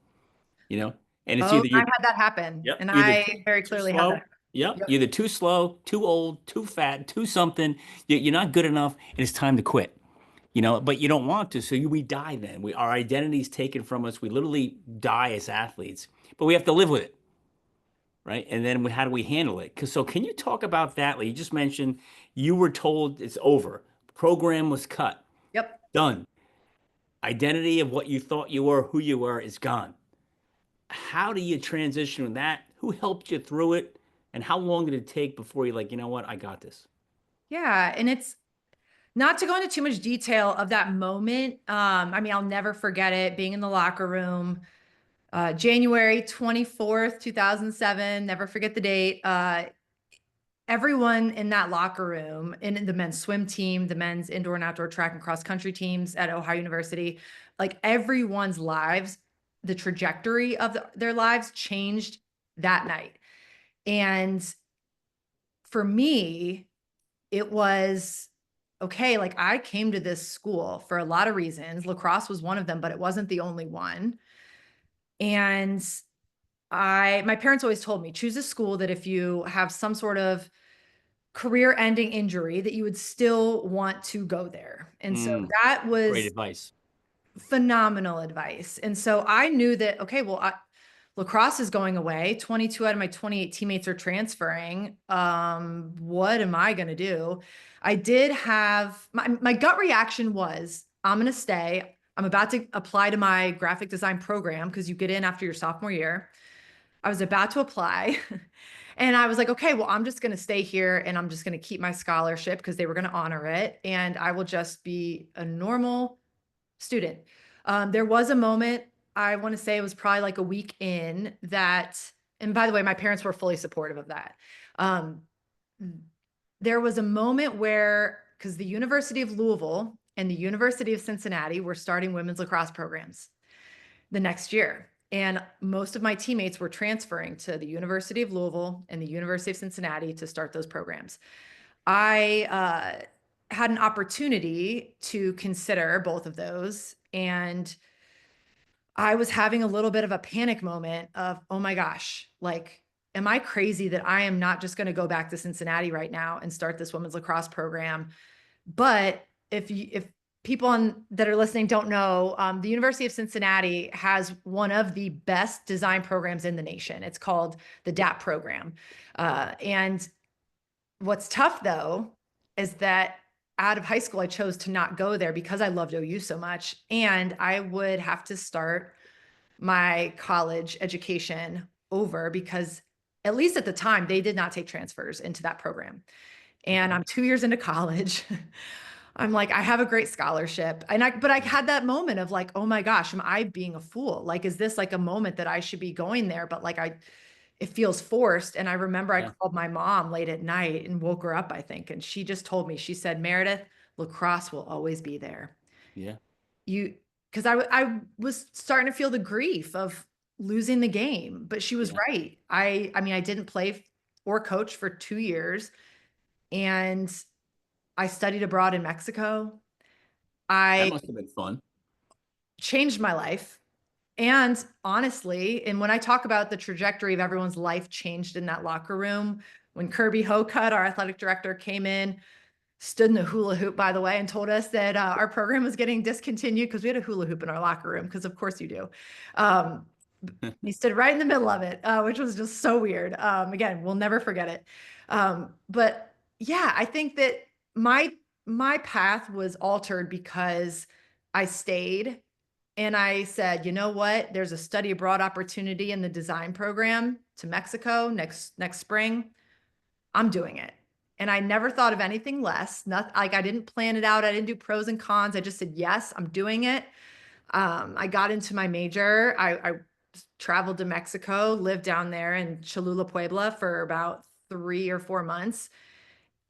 Speaker 1: you know, and it's
Speaker 2: Oh,
Speaker 1: either
Speaker 2: I
Speaker 1: you're,
Speaker 2: had that happen.
Speaker 1: yep,
Speaker 2: And
Speaker 1: either
Speaker 2: I very
Speaker 1: too
Speaker 2: clearly had that.
Speaker 1: slow, yep,
Speaker 2: Yep.
Speaker 1: you're either too slow, too old, too fat, too something. You're not good enough, and it's time to quit. But you don't want to, so we die then. Our identity is taken from us. We literally die as athletes, but we have to live with it, right? And then how do we handle it? So can you talk about that? Like you just mentioned, you were told it's over. Program was cut,
Speaker 2: Yep.
Speaker 1: done. Identity of what you thought you were, who you were, is gone. How do you transition with that? Who helped you through it? And how long did it take before you're like, you know what, I got this?
Speaker 2: Yeah. And it's not to go into too much detail of that moment. I mean, I'll never forget it being in the locker room, January 24th, 2007. Never forget the date. Everyone in that locker room, in the men's swim team, the men's indoor and outdoor track and cross country teams at Ohio University, like everyone's lives, the trajectory of their lives changed that night. And for me, it was okay. Like I came to this school for a lot of reasons. Lacrosse was one of them, but it wasn't the only one. And my parents always told me choose a school that if you have some sort of career-ending injury that you would still want to go there. And so
Speaker 1: Mm,
Speaker 2: that
Speaker 1: great
Speaker 2: was
Speaker 1: advice.
Speaker 2: phenomenal advice. And so I knew that, okay, well, lacrosse is going away. 22 out of my 28 teammates are transferring. What am I going to do? I did have my gut reaction was, I'm going to stay. I'm about to apply to my graphic design program because you get in after your sophomore year. I was about to apply. And I was like, okay, well, I'm just going to stay here and I'm just going to keep my scholarship because they were going to honor it. And I will just be a normal student. There was a moment, I want to say it was probably like a week in that, and by the way, my parents were fully supportive of that. Um, there was a moment where, because the University of Louisville and the University of Cincinnati were starting women's lacrosse programs the next year. And most of my teammates were transferring to the University of Louisville and the University of Cincinnati to start those programs. I had an opportunity to consider both of those. And I was having a little bit of a panic moment of, oh my gosh, like, am I crazy that I am not just going to go back to Cincinnati right now and start this women's lacrosse program? But if people that are listening don't know, the University of Cincinnati has one of the best design programs in the nation. It's called the DAP program. And what's tough though is that out of high school, I chose to not go there because I loved OU so much. And I would have to start my college education over because, at least at the time, they did not take transfers into that program. And
Speaker 1: Okay.
Speaker 2: I'm 2 years into college. I'm like, I have a great scholarship. But I had that moment of like, oh my gosh, am I being a fool? Like, is this like a moment that I should be going there? But like, it feels forced. And I remember I
Speaker 1: Yeah.
Speaker 2: called my mom late at night and woke her up, I think. And she just told me, she said, Meredith, lacrosse will always be there.
Speaker 1: Yeah.
Speaker 2: You, because I was starting to feel the grief of losing the game, but she was
Speaker 1: Yeah.
Speaker 2: right. I mean, I didn't play or coach for 2 years, and I studied abroad in Mexico.
Speaker 1: That
Speaker 2: I
Speaker 1: must have been fun.
Speaker 2: changed my life. And honestly, and when I talk about the trajectory of everyone's life changed in that locker room, when Kirby Hocutt, our athletic director, came in, stood in the hula hoop, by the way, and told us that our program was getting discontinued because we had a hula hoop in our locker room, because of course you do. Um, he stood right in the middle of it, which was just so weird. Again, we'll never forget it. But yeah, I think that my path was altered because I stayed and I said, you know what? There's a study abroad opportunity in the design program to Mexico next spring. I'm doing it. And I never thought of anything less. Not like I didn't plan it out. I didn't do pros and cons. I just said, yes, I'm doing it. I got into my major. I traveled to Mexico, lived down there in Cholula, Puebla for about 3 or 4 months,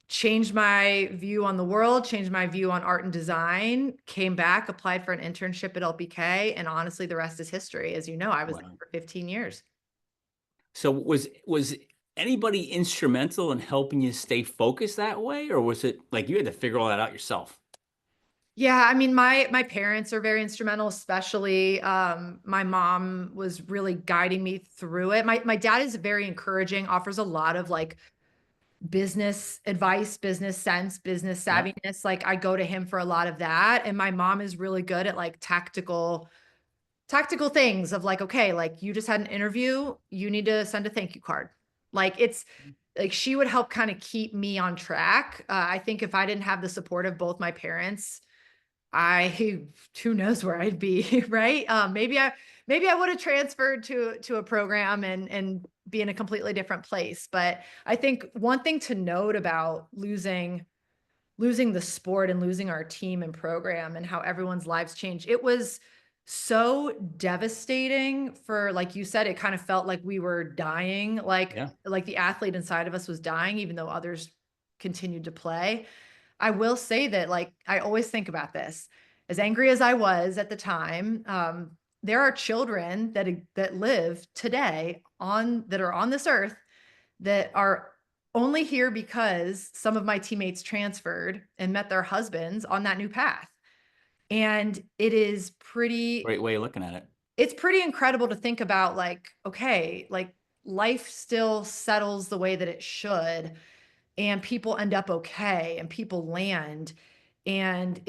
Speaker 2: changed my view on the world, changed my view on art and design, came back, applied for an internship at LPK. And honestly, the rest is history. As you know, I was there
Speaker 1: Wow.
Speaker 2: for 15 years.
Speaker 1: So was anybody instrumental in helping you stay focused that way, or was it like you had to figure all that out yourself?
Speaker 2: Yeah, I mean, my parents are very instrumental, especially my mom was really guiding me through it. My dad is very encouraging, offers a lot of like business advice, business sense, business
Speaker 1: Yeah.
Speaker 2: savviness. Like I go to him for a lot of that. And my mom is really good at like tactical things of like, okay, like you just had an interview, you need to send a thank you card. Like it's like she would help kind of keep me on track. I think if I didn't have the support of both my parents, I who knows where I'd be, right? Maybe I would have transferred to a program and be in a completely different place. But I think one thing to note about losing the sport and losing our team and program and how everyone's lives changed, it was so devastating for, like you said, it kind of felt like we were dying,
Speaker 1: Yeah.
Speaker 2: like the athlete inside of us was dying, even though others continued to play. I will say that, like, I always think about this. As angry as I was at the time, there are children that live today that are on this earth that are only here because some of my teammates transferred and met their husbands on that new path. And
Speaker 1: Great way of looking at it.
Speaker 2: it's pretty incredible to think about, like, okay, like life still settles the way that it should. and people end up okay and people land. And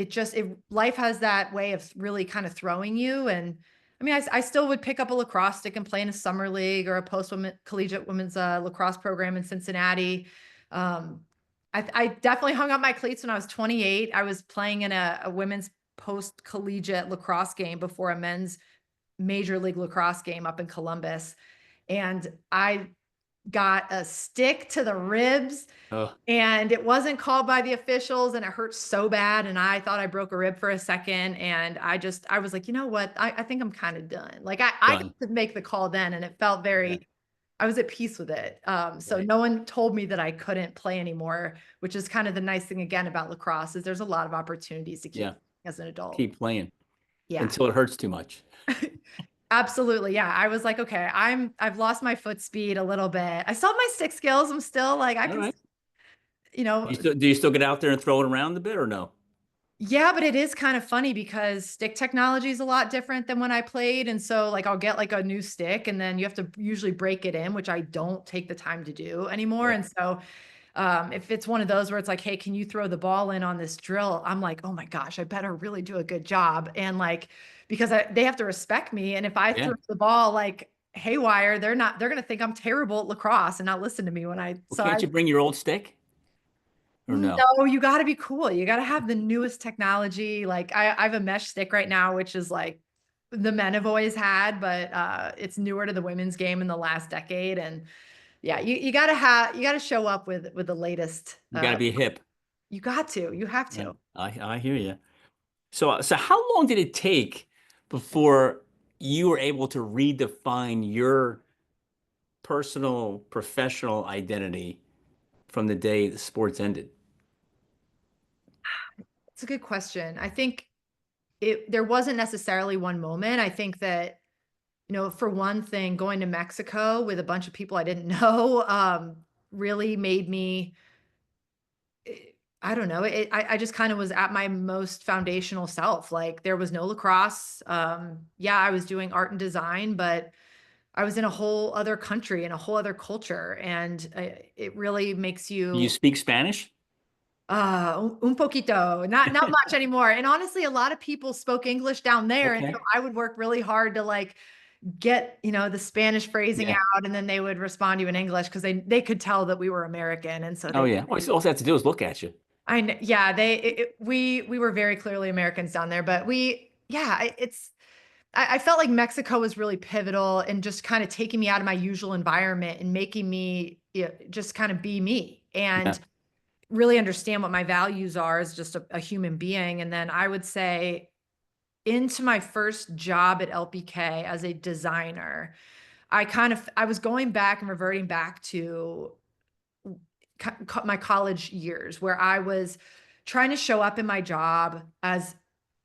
Speaker 2: life has that way of really kind of throwing you. And I mean, I still would pick up a lacrosse stick and play in a summer league or a collegiate women's lacrosse program in Cincinnati. Um, I definitely hung up my cleats when I was 28. I was playing in a women's post collegiate lacrosse game before a men's major league lacrosse game up in Columbus. And I got a stick to the ribs
Speaker 1: Oh,
Speaker 2: and it wasn't called by the officials and it hurt so bad. And I thought I broke a rib for a second. And I was like, you know what? I think I'm kind of done. Like I got
Speaker 1: done.
Speaker 2: to make the call then and it felt
Speaker 1: Yeah,
Speaker 2: I was at peace with it. So
Speaker 1: right.
Speaker 2: no one told me that I couldn't play anymore, which is kind of the nice thing again about lacrosse is there's a lot of opportunities to keep
Speaker 1: Yeah,
Speaker 2: as an adult.
Speaker 1: keep playing
Speaker 2: Yeah.
Speaker 1: until it hurts too much.
Speaker 2: Absolutely. Yeah. I was like, okay, I've lost my foot speed a little bit. I still have my stick skills. I'm still like, I
Speaker 1: All
Speaker 2: can,
Speaker 1: right.
Speaker 2: you know,
Speaker 1: Do you still get out there and throw it around a bit or no?
Speaker 2: yeah, but it is kind of funny because stick technology is a lot different than when I played. And so like I'll get like a new stick and then you have to usually break it in, which I don't take the time to do anymore.
Speaker 1: Yeah.
Speaker 2: And so if it's one of those where it's like, hey, can you throw the ball in on this drill? I'm like, oh my gosh, I better really do a good job. And like, because they have to respect me. And if I
Speaker 1: Yeah.
Speaker 2: throw the ball like haywire, they're going to think I'm terrible at lacrosse and not listen to me
Speaker 1: Well, can't you bring your old stick or no?
Speaker 2: no, you got to be cool. You got to have the newest technology. Like I have a mesh stick right now, which is like the men have always had, but it's newer to the women's game in the last decade. And yeah, you got to show up with the latest.
Speaker 1: You got to be hip.
Speaker 2: You have
Speaker 1: Yeah,
Speaker 2: to.
Speaker 1: I hear you. So how long did it take before you were able to redefine your personal professional identity from the day the sports ended?
Speaker 2: It's a good question. I think there wasn't necessarily one moment. I think that, for one thing, going to Mexico with a bunch of people I didn't know, really made me, eh, I don't know. I just kind of was at my most foundational self. Like there was no lacrosse. Yeah, I was doing art and design, but I was in a whole other country and a whole other culture. And it really makes
Speaker 1: You
Speaker 2: you,
Speaker 1: speak Spanish?
Speaker 2: un poquito, not much anymore. And honestly, a lot of people spoke English down there. And so
Speaker 1: Okay.
Speaker 2: I would work really hard to like get, the Spanish phrasing
Speaker 1: Yeah.
Speaker 2: out, and then they would respond to you in English because they could tell that we were American. And so
Speaker 1: Oh yeah. All they have to do is look at you.
Speaker 2: yeah, we were very clearly Americans down there, but yeah, I felt like Mexico was really pivotal and just kind of taking me out of my usual environment and making me just kind of be me
Speaker 1: Yeah.
Speaker 2: and really understand what my values are as just a human being. And then I would say into my first job at LPK as a designer, I was going back and reverting back to my college years where I was trying to show up in my job as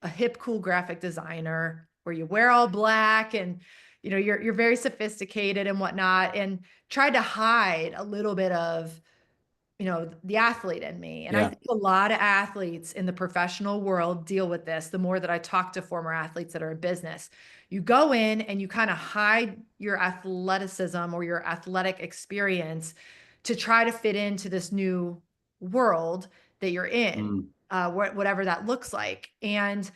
Speaker 2: a hip, cool graphic designer where you wear all black and you're very sophisticated and whatnot, and tried to hide a little bit of the athlete in me. And I
Speaker 1: Yeah.
Speaker 2: think a lot of athletes in the professional world deal with this. The more that I talk to former athletes that are in business, you go in and you kind of hide your athleticism or your athletic experience to try to fit into this new world that you're in,
Speaker 1: Mm,
Speaker 2: whatever that looks like. And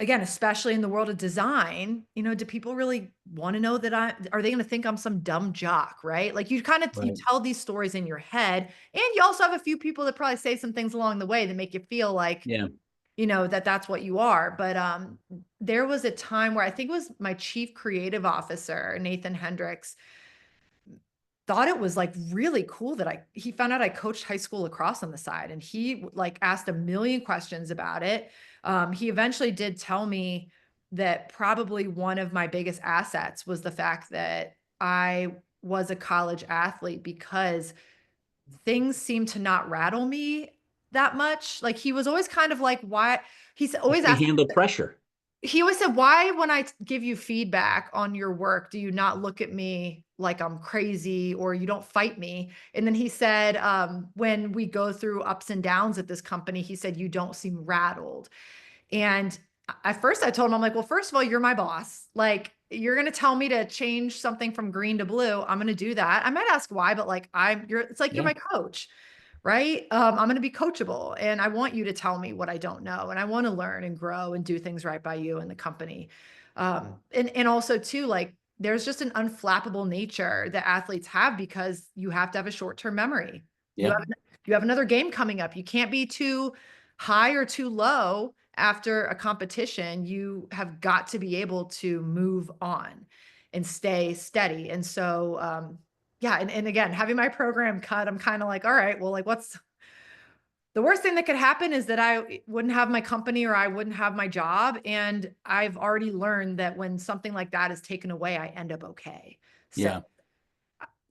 Speaker 2: again, especially in the world of design, do people really want to know that are they going to think I'm some dumb jock, right? Like you
Speaker 1: right.
Speaker 2: tell these stories in your head, and you also have a few people that probably say some things along the way that make you feel like,
Speaker 1: Yeah.
Speaker 2: that's what you are. But there was a time where I think it was my chief creative officer, Nathan Hendricks, thought it was like really cool that he found out I coached high school lacrosse on the side, and he like asked a million questions about it. He eventually did tell me that probably one of my biggest assets was the fact that I was a college athlete because things seemed to not rattle me that much. Like he was always kind of like, why?
Speaker 1: How
Speaker 2: Always
Speaker 1: can you
Speaker 2: asked,
Speaker 1: handle pressure?
Speaker 2: he always said, why, when I give you feedback on your work, do you not look at me like I'm crazy or you don't fight me? And then he said, when we go through ups and downs at this company, he said, you don't seem rattled. And at first I told him, I'm like, well, first of all, you're my boss. Like, you're going to tell me to change something from green to blue. I'm going to do that. I might ask why, but like, it's like, you're
Speaker 1: Yeah.
Speaker 2: my coach. right? I'm going to be coachable and I want you to tell me what I don't know. And I want to learn and grow and do things right by you and the company. And also too, like there's just an unflappable nature that athletes have because you have to have a short-term memory. You
Speaker 1: Yeah.
Speaker 2: have, you have another game coming up. You can't be too high or too low after a competition. You have got to be able to move on and stay steady. And so, yeah. And again, having my program cut, I'm kind of like, all right, well, like what's the worst thing that could happen is that I wouldn't have my company or I wouldn't have my job. And I've already learned that when something like that is taken away, I end up okay. So
Speaker 1: Yeah.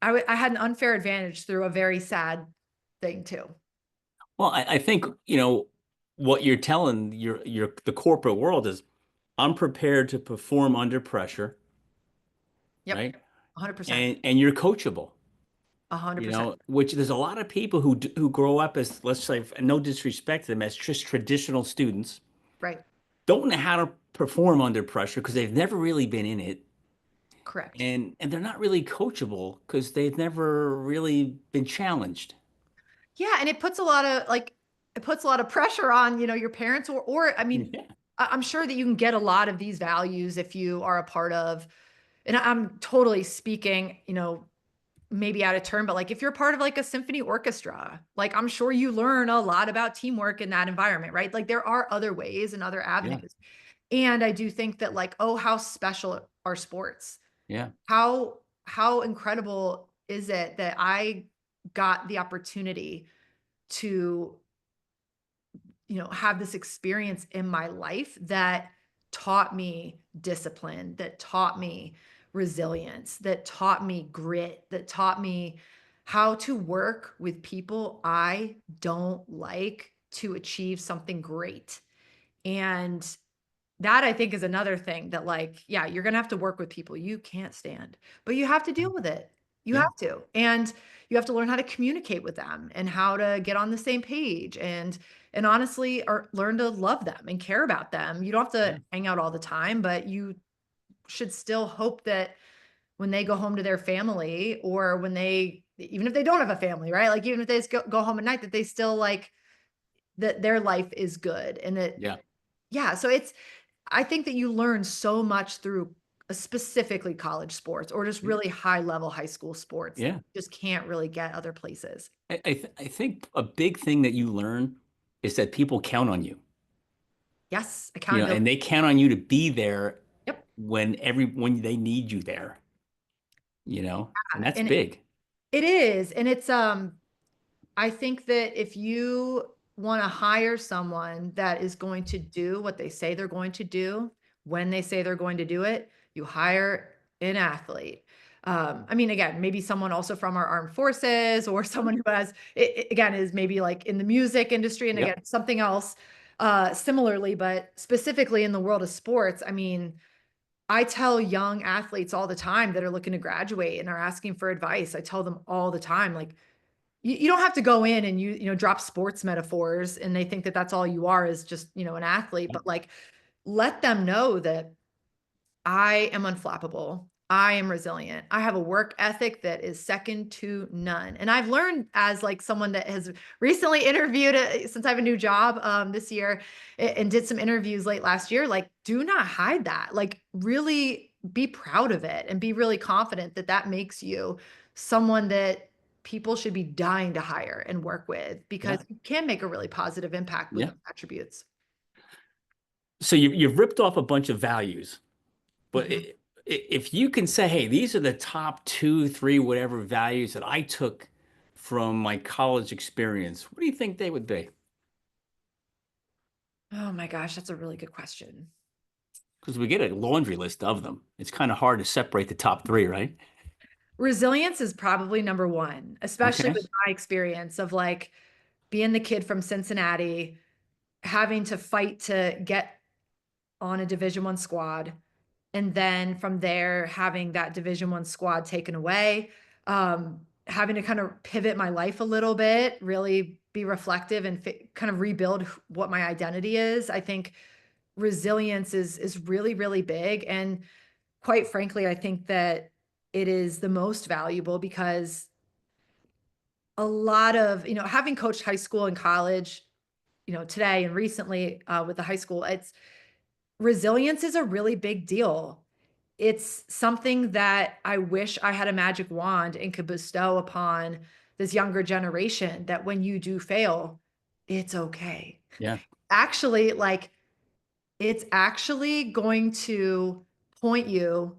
Speaker 2: I had an unfair advantage through a very sad thing too.
Speaker 1: Well, I think, what you're telling the corporate world is I'm prepared to perform under pressure,
Speaker 2: Yep.
Speaker 1: right?
Speaker 2: 100%.
Speaker 1: And you're coachable,
Speaker 2: 100%.
Speaker 1: which there's a lot of people who grow up as, let's say, no disrespect to them, as just traditional students,
Speaker 2: Right.
Speaker 1: don't know how to perform under pressure because they've never really been in it.
Speaker 2: Correct.
Speaker 1: And they're not really coachable because they've never really been challenged.
Speaker 2: Yeah, and it puts a lot of it puts a lot of pressure on, your parents or I mean,
Speaker 1: Yeah.
Speaker 2: I'm sure that you can get a lot of these values if you are a part of, and I'm totally speaking, maybe out of turn, but like if you're part of like a symphony orchestra, like I'm sure you learn a lot about teamwork in that environment, right? Like there are other ways and other
Speaker 1: Yeah.
Speaker 2: avenues. And I do think that like, oh, how special are sports?
Speaker 1: Yeah.
Speaker 2: How incredible is it that I got the opportunity to have this experience in my life that taught me discipline, that taught me resilience, that taught me grit, that taught me how to work with people I don't like to achieve something great. And that I think is another thing that like, yeah, you're gonna have to work with people you can't stand, but you have to deal with it. You
Speaker 1: Yeah.
Speaker 2: have to. And you have to learn how to communicate with them and how to get on the same page and honestly or learn to love them and care about them. You don't have to
Speaker 1: Yeah.
Speaker 2: hang out all the time, but you should still hope that when they go home to their family or when they even if they don't have a family, right? Like even if they just go home at night, that they still like that their life is good and that
Speaker 1: Yeah.
Speaker 2: yeah, so I think that you learn so much through specifically college sports or just
Speaker 1: Yeah.
Speaker 2: really high level high school sports that
Speaker 1: Yeah.
Speaker 2: you just can't really get other places.
Speaker 1: I think a big thing that you learn is that people count on you,
Speaker 2: Yes, accountability.
Speaker 1: and they count on you to be there
Speaker 2: Yep.
Speaker 1: when they need you there, and that's
Speaker 2: And
Speaker 1: big.
Speaker 2: it is. And it's I think that if you want to hire someone that is going to do what they say they're going to do, when they say they're going to do it, you hire an athlete. I mean, again, maybe someone also from our armed forces or someone who has, again, is maybe like in the music industry and
Speaker 1: Yep.
Speaker 2: again, something else similarly, but specifically in the world of sports. I mean, I tell young athletes all the time that are looking to graduate and are asking for advice. I tell them all the time, like, you don't have to go in and drop sports metaphors and they think that that's all you are is just an athlete, but like let them know that I am unflappable. I am resilient. I have a work ethic that is second to none. And I've learned as like someone that has recently interviewed since I have a new job this year and did some interviews late last year, like do not hide that. Like really be proud of it and be really confident that that makes you someone that people should be dying to hire and work with because
Speaker 1: Yeah.
Speaker 2: you can make a really positive impact with
Speaker 1: Yeah.
Speaker 2: those attributes.
Speaker 1: So you've ripped off a bunch of values, but
Speaker 2: Mhm.
Speaker 1: if you can say, hey, these are the top two, three, whatever values that I took from my college experience, what do you think they would be?
Speaker 2: Oh my gosh, that's a really good question.
Speaker 1: Because we get a laundry list of them. It's kind of hard to separate the top three, right?
Speaker 2: Resilience is probably number one, especially
Speaker 1: Okay.
Speaker 2: with my experience of like being the kid from Cincinnati, having to fight to get on a Division I squad, and then from there having that Division I squad taken away, having to kind of pivot my life a little bit, really be reflective and kind of rebuild what my identity is. I think resilience is really really big and quite frankly, I think that it is the most valuable because a lot of, having coached high school and college, today and recently with the high school, it's resilience is a really big deal. It's something that I wish I had a magic wand and could bestow upon this younger generation, that when you do fail, it's okay.
Speaker 1: Yeah.
Speaker 2: Actually, like, it's actually going to point you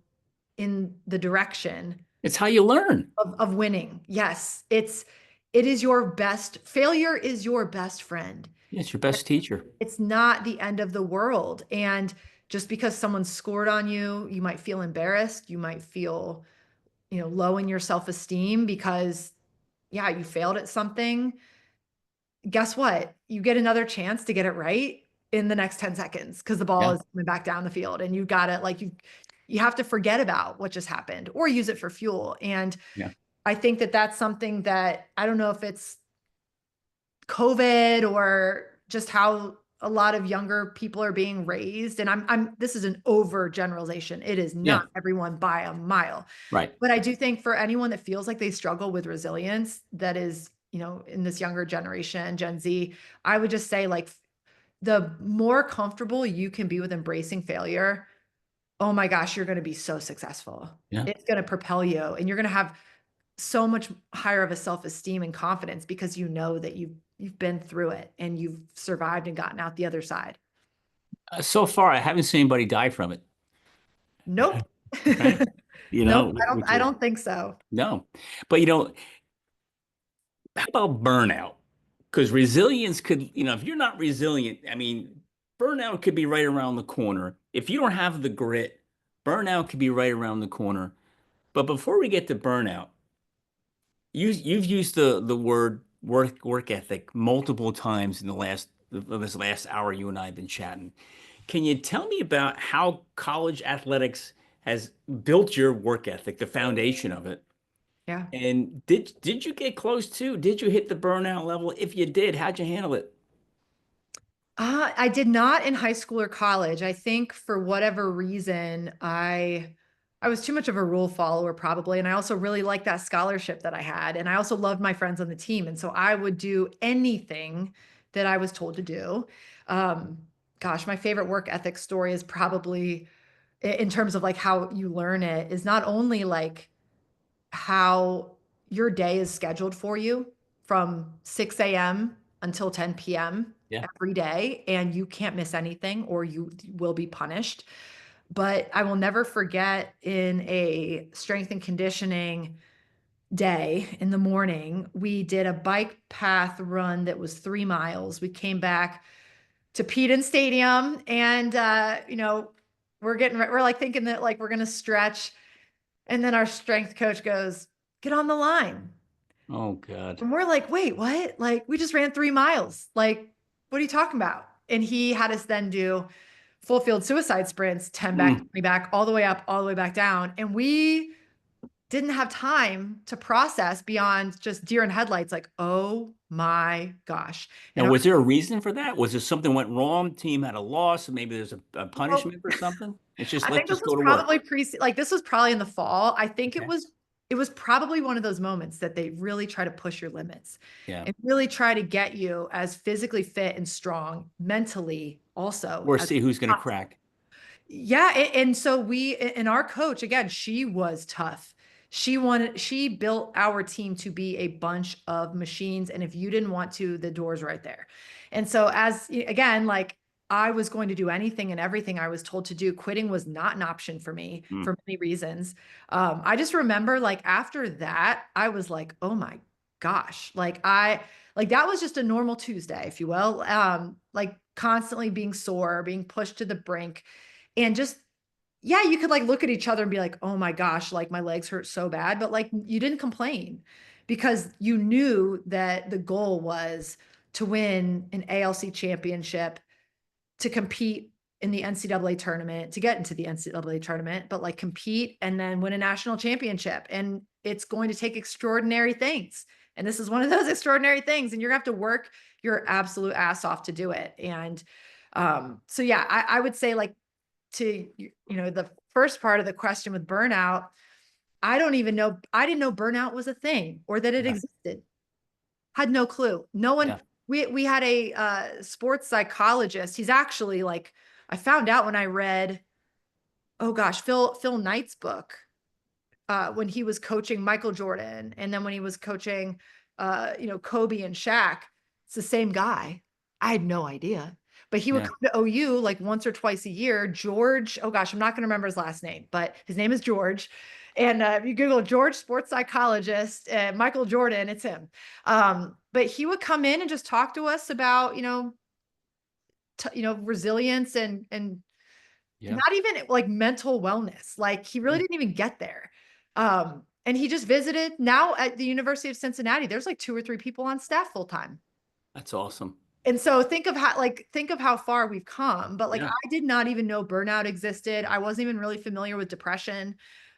Speaker 2: in the direction
Speaker 1: It's how you learn.
Speaker 2: of winning. Yes, it is your best failure is your best friend.
Speaker 1: Yeah, it's your best teacher.
Speaker 2: It's not the end of the world. And just because someone scored on you, you might feel embarrassed, you might feel, low in your self-esteem because, yeah, you failed at something. Guess what? You get another chance to get it right in the next 10 seconds because the ball
Speaker 1: Yeah.
Speaker 2: is coming back down the field, and you got it. Like, you have to forget about what just happened or use it for fuel. And
Speaker 1: Yeah.
Speaker 2: I think that that's something that, I don't know if it's COVID or just how a lot of younger people are being raised. And this is an overgeneralization. It is
Speaker 1: Yeah.
Speaker 2: not everyone by a mile.
Speaker 1: Right.
Speaker 2: But I do think for anyone that feels like they struggle with resilience, that is, in this younger generation, Gen Z, I would just say, like, the more comfortable you can be with embracing failure, oh my gosh, you're going to be so successful.
Speaker 1: Yeah.
Speaker 2: It's going to propel you, and you're going to have so much higher of a self-esteem and confidence because you know that you've been through it and you've survived and gotten out the other side.
Speaker 1: So far, I haven't seen anybody die from it.
Speaker 2: Nope.
Speaker 1: Right. You
Speaker 2: Nope,
Speaker 1: know, which
Speaker 2: I
Speaker 1: is
Speaker 2: don't think so.
Speaker 1: no. But how about burnout? Because resilience could, if you're not resilient, I mean, burnout could be right around the corner. If you don't have the grit, burnout could be right around the corner. But before we get to burnout, you've used the word work ethic multiple times in this last hour you and I have been chatting. Can you tell me about how college athletics has built your work ethic, the foundation of it?
Speaker 2: Yeah.
Speaker 1: And did you get close to? Did you hit the burnout level? If you did, how'd you handle it?
Speaker 2: I did not in high school or college. I think for whatever reason, I was too much of a rule follower probably, and I also really liked that scholarship that I had, and I also loved my friends on the team, and so I would do anything that I was told to do. Um, Gosh, my favorite work ethic story is probably in terms of like how you learn it, is not only like how your day is scheduled for you from 6 a.m. until 10 p.m.
Speaker 1: Yeah.
Speaker 2: every day, and you can't miss anything or you will be punished. But I will never forget, in a strength and conditioning day in the morning, we did a bike path run that was 3 miles. We came back to Peden Stadium, and we're like thinking that like we're gonna stretch, and then our strength coach goes, "Get on the line."
Speaker 1: Oh God.
Speaker 2: And we're like, "Wait, what? Like, we just ran 3 miles. Like, what are you talking about?" And he had us then do full field suicide sprints, 10 back,
Speaker 1: Mm.
Speaker 2: 20 back, all the way up, all the way back down. And we didn't have time to process beyond just deer in headlights, like, oh my gosh.
Speaker 1: Now,
Speaker 2: And
Speaker 1: was there a reason for that? Was there something went wrong? Team had a loss, and maybe there's a
Speaker 2: our,
Speaker 1: punishment or something? It's just
Speaker 2: I
Speaker 1: let's
Speaker 2: think this
Speaker 1: just
Speaker 2: was
Speaker 1: go to work.
Speaker 2: probably like this was probably in the fall. I think
Speaker 1: Okay.
Speaker 2: it was probably one of those moments that they really try to push your limits
Speaker 1: Yeah.
Speaker 2: and really try to get you as physically fit and strong mentally also
Speaker 1: Or
Speaker 2: as
Speaker 1: see who's going to
Speaker 2: possible.
Speaker 1: crack.
Speaker 2: Yeah, and so and our coach, again, she was tough. She built our team to be a bunch of machines, and if you didn't want to, the door's right there. And so, again, like, I was going to do anything and everything I was told to do. Quitting was not an option for me
Speaker 1: Mm.
Speaker 2: for many reasons. I just remember, like, after that, I was like, oh my gosh, like that was just a normal Tuesday, if you will. Like, constantly being sore, being pushed to the brink, and just, yeah, you could like look at each other and be like, oh my gosh, like my legs hurt so bad, but like you didn't complain because you knew that the goal was to win an ALC championship, to compete in the NCAA tournament, to get into the NCAA tournament, but like compete and then win a national championship. And it's going to take extraordinary things. And this is one of those extraordinary things. And you're gonna have to work your absolute ass off to do it. And so yeah, I would say, like, to, the first part of the question with burnout, I don't even know, I didn't know burnout was a thing or that it
Speaker 1: Yeah.
Speaker 2: existed. Had no clue. No one,
Speaker 1: Yeah.
Speaker 2: we had a sports psychologist. He's actually like, I found out when I read, oh gosh, Phil Knight's book, when he was coaching Michael Jordan, and then when he was coaching, Kobe and Shaq. It's the same guy. I had no idea, but he would
Speaker 1: Yeah.
Speaker 2: come to OU like once or twice a year. George, oh gosh, I'm not going to remember his last name, but his name is George. And if you Google George sports psychologist, Michael Jordan, it's him. But he would come in and just talk to us about, resilience and
Speaker 1: Yeah.
Speaker 2: not even like mental wellness. Like he really
Speaker 1: Yeah.
Speaker 2: didn't even get there. And he just visited. Now at the University of Cincinnati, there's like 2 or 3 people on staff full time.
Speaker 1: That's awesome.
Speaker 2: And so think of how far we've come. But like
Speaker 1: Yeah.
Speaker 2: I did not even know burnout existed. I wasn't even really familiar with depression.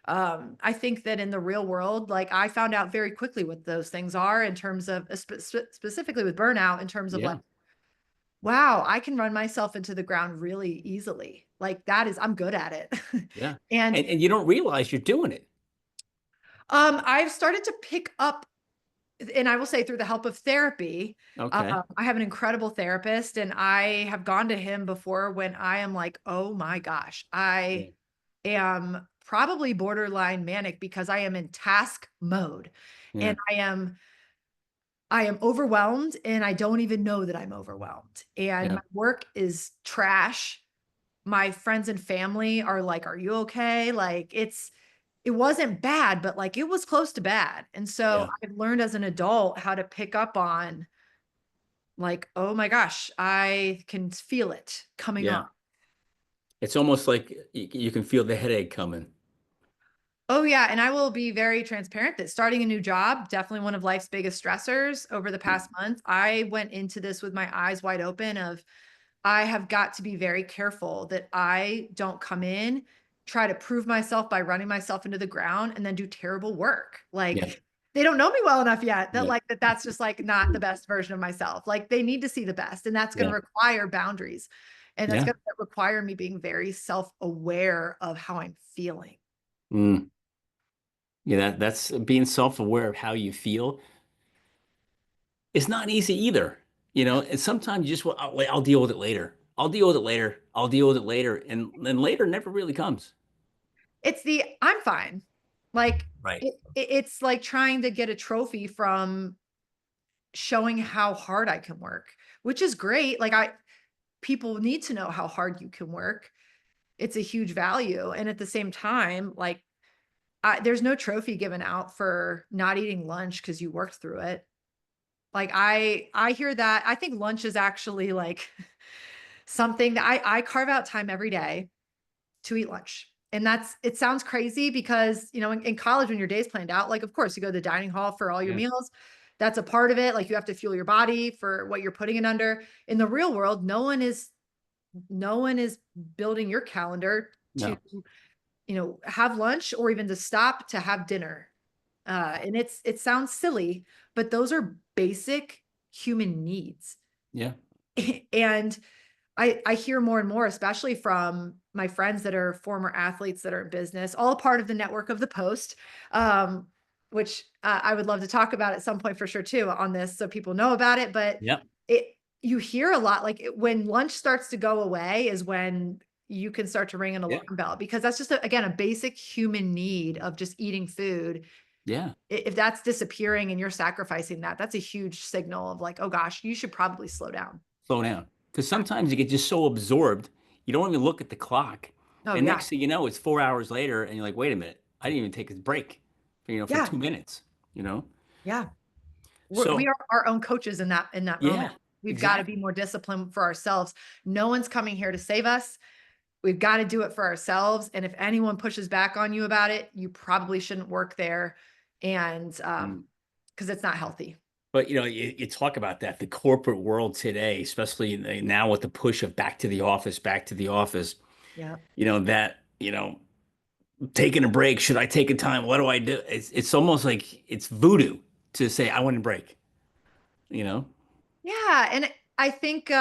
Speaker 2: I think that in the real world, like I found out very quickly what those things are in terms of specifically with burnout, in terms of like,
Speaker 1: Yeah.
Speaker 2: wow, I can run myself into the ground really easily. Like that is, I'm good at it.
Speaker 1: Yeah.
Speaker 2: And
Speaker 1: And you don't realize you're doing it.
Speaker 2: I've started to pick up, and I will say through the help of therapy,
Speaker 1: Okay.
Speaker 2: I have an incredible therapist, and I have gone to him before when I am like, oh my gosh,
Speaker 1: Yeah.
Speaker 2: I am probably borderline manic because I am in task mode,
Speaker 1: Yeah.
Speaker 2: and I am overwhelmed, and I don't even know that I'm overwhelmed, and
Speaker 1: Yeah.
Speaker 2: my work is trash. My friends and family are like, "Are you okay?" Like it wasn't bad, but like it was close to bad. And so
Speaker 1: Yeah.
Speaker 2: I've learned as an adult how to pick up on like, "Oh my gosh, I can feel it coming on."
Speaker 1: Yeah. It's almost like you can feel the headache coming.
Speaker 2: Oh yeah, and I will be very transparent that starting a new job, definitely one of life's biggest stressors over the past month. I went into this with my eyes wide open of I have got to be very careful that I don't come in, try to prove myself by running myself into the ground and then do terrible work.
Speaker 1: Yeah.
Speaker 2: Like they don't know me well enough yet that
Speaker 1: Yeah.
Speaker 2: like that's just like not the best version of myself. Like they need to see the best, and that's going
Speaker 1: Yeah.
Speaker 2: to require boundaries. And that's
Speaker 1: Yeah.
Speaker 2: going to require me being very self-aware of how I'm feeling.
Speaker 1: Mm. Yeah. That's being self-aware of how you feel. It's not easy either. And sometimes you just, well, I'll deal with it later. I'll deal with it later. I'll deal with it later. And then later never really comes.
Speaker 2: It's the I'm fine. Like
Speaker 1: Right.
Speaker 2: it's like trying to get a trophy from showing how hard I can work, which is great. Like people need to know how hard you can work. It's a huge value. And at the same time, like there's no trophy given out for not eating lunch because you worked through it. Like I hear that. I think lunch is actually like something that I carve out time every day to eat lunch. And it sounds crazy because, in college, when your day's planned out, like, of course, you go to the dining hall for all your
Speaker 1: Yeah.
Speaker 2: meals. That's a part of it. Like, you have to fuel your body for what you're putting it under. In the real world, no one is building your calendar to,
Speaker 1: No.
Speaker 2: have lunch or even to stop to have dinner. And it sounds silly, but those are basic human needs.
Speaker 1: Yeah.
Speaker 2: And I hear more and more, especially from my friends that are former athletes that are in business, all part of the network of the Post, which I would love to talk about at some point for sure too on this, so people know about it. But
Speaker 1: Yep.
Speaker 2: you hear a lot like when lunch starts to go away is when you can start to ring an
Speaker 1: Yeah.
Speaker 2: alarm bell, because that's just again a basic human need of just eating food.
Speaker 1: Yeah.
Speaker 2: If that's disappearing and you're sacrificing that, that's a huge signal of like, oh gosh, you should probably slow down.
Speaker 1: Slow down. Because sometimes you get just so absorbed, you don't even look at the clock.
Speaker 2: Oh
Speaker 1: And
Speaker 2: yeah,
Speaker 1: next thing you know, it's 4 hours later, and you're like, wait a minute, I didn't even take a break, for
Speaker 2: yeah,
Speaker 1: 2 minutes, you know?
Speaker 2: yeah. We
Speaker 1: So,
Speaker 2: are our own coaches in that moment.
Speaker 1: yeah,
Speaker 2: We've got to be
Speaker 1: exactly.
Speaker 2: more disciplined for ourselves. No one's coming here to save us. We've got to do it for ourselves. And if anyone pushes back on you about it, you probably shouldn't work there. And
Speaker 1: Mm.
Speaker 2: because it's not healthy.
Speaker 1: But, you talk about that, the corporate world today, especially now with the push of back to the office,
Speaker 2: Yeah.
Speaker 1: taking a break, should I take a time? What do I do? It's almost like it's voodoo to say, I want a break, you know?
Speaker 2: Yeah. And I think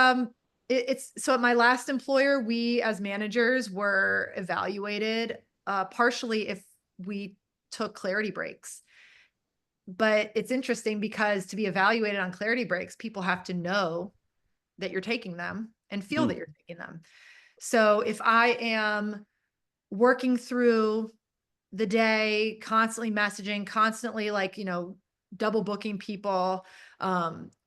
Speaker 2: it's so at my last employer, we as managers were evaluated partially if we took clarity breaks. But it's interesting because to be evaluated on clarity breaks, people have to know that you're taking them and feel that
Speaker 1: Mm.
Speaker 2: you're taking them. So if I am working through the day, constantly messaging, constantly like, double booking people,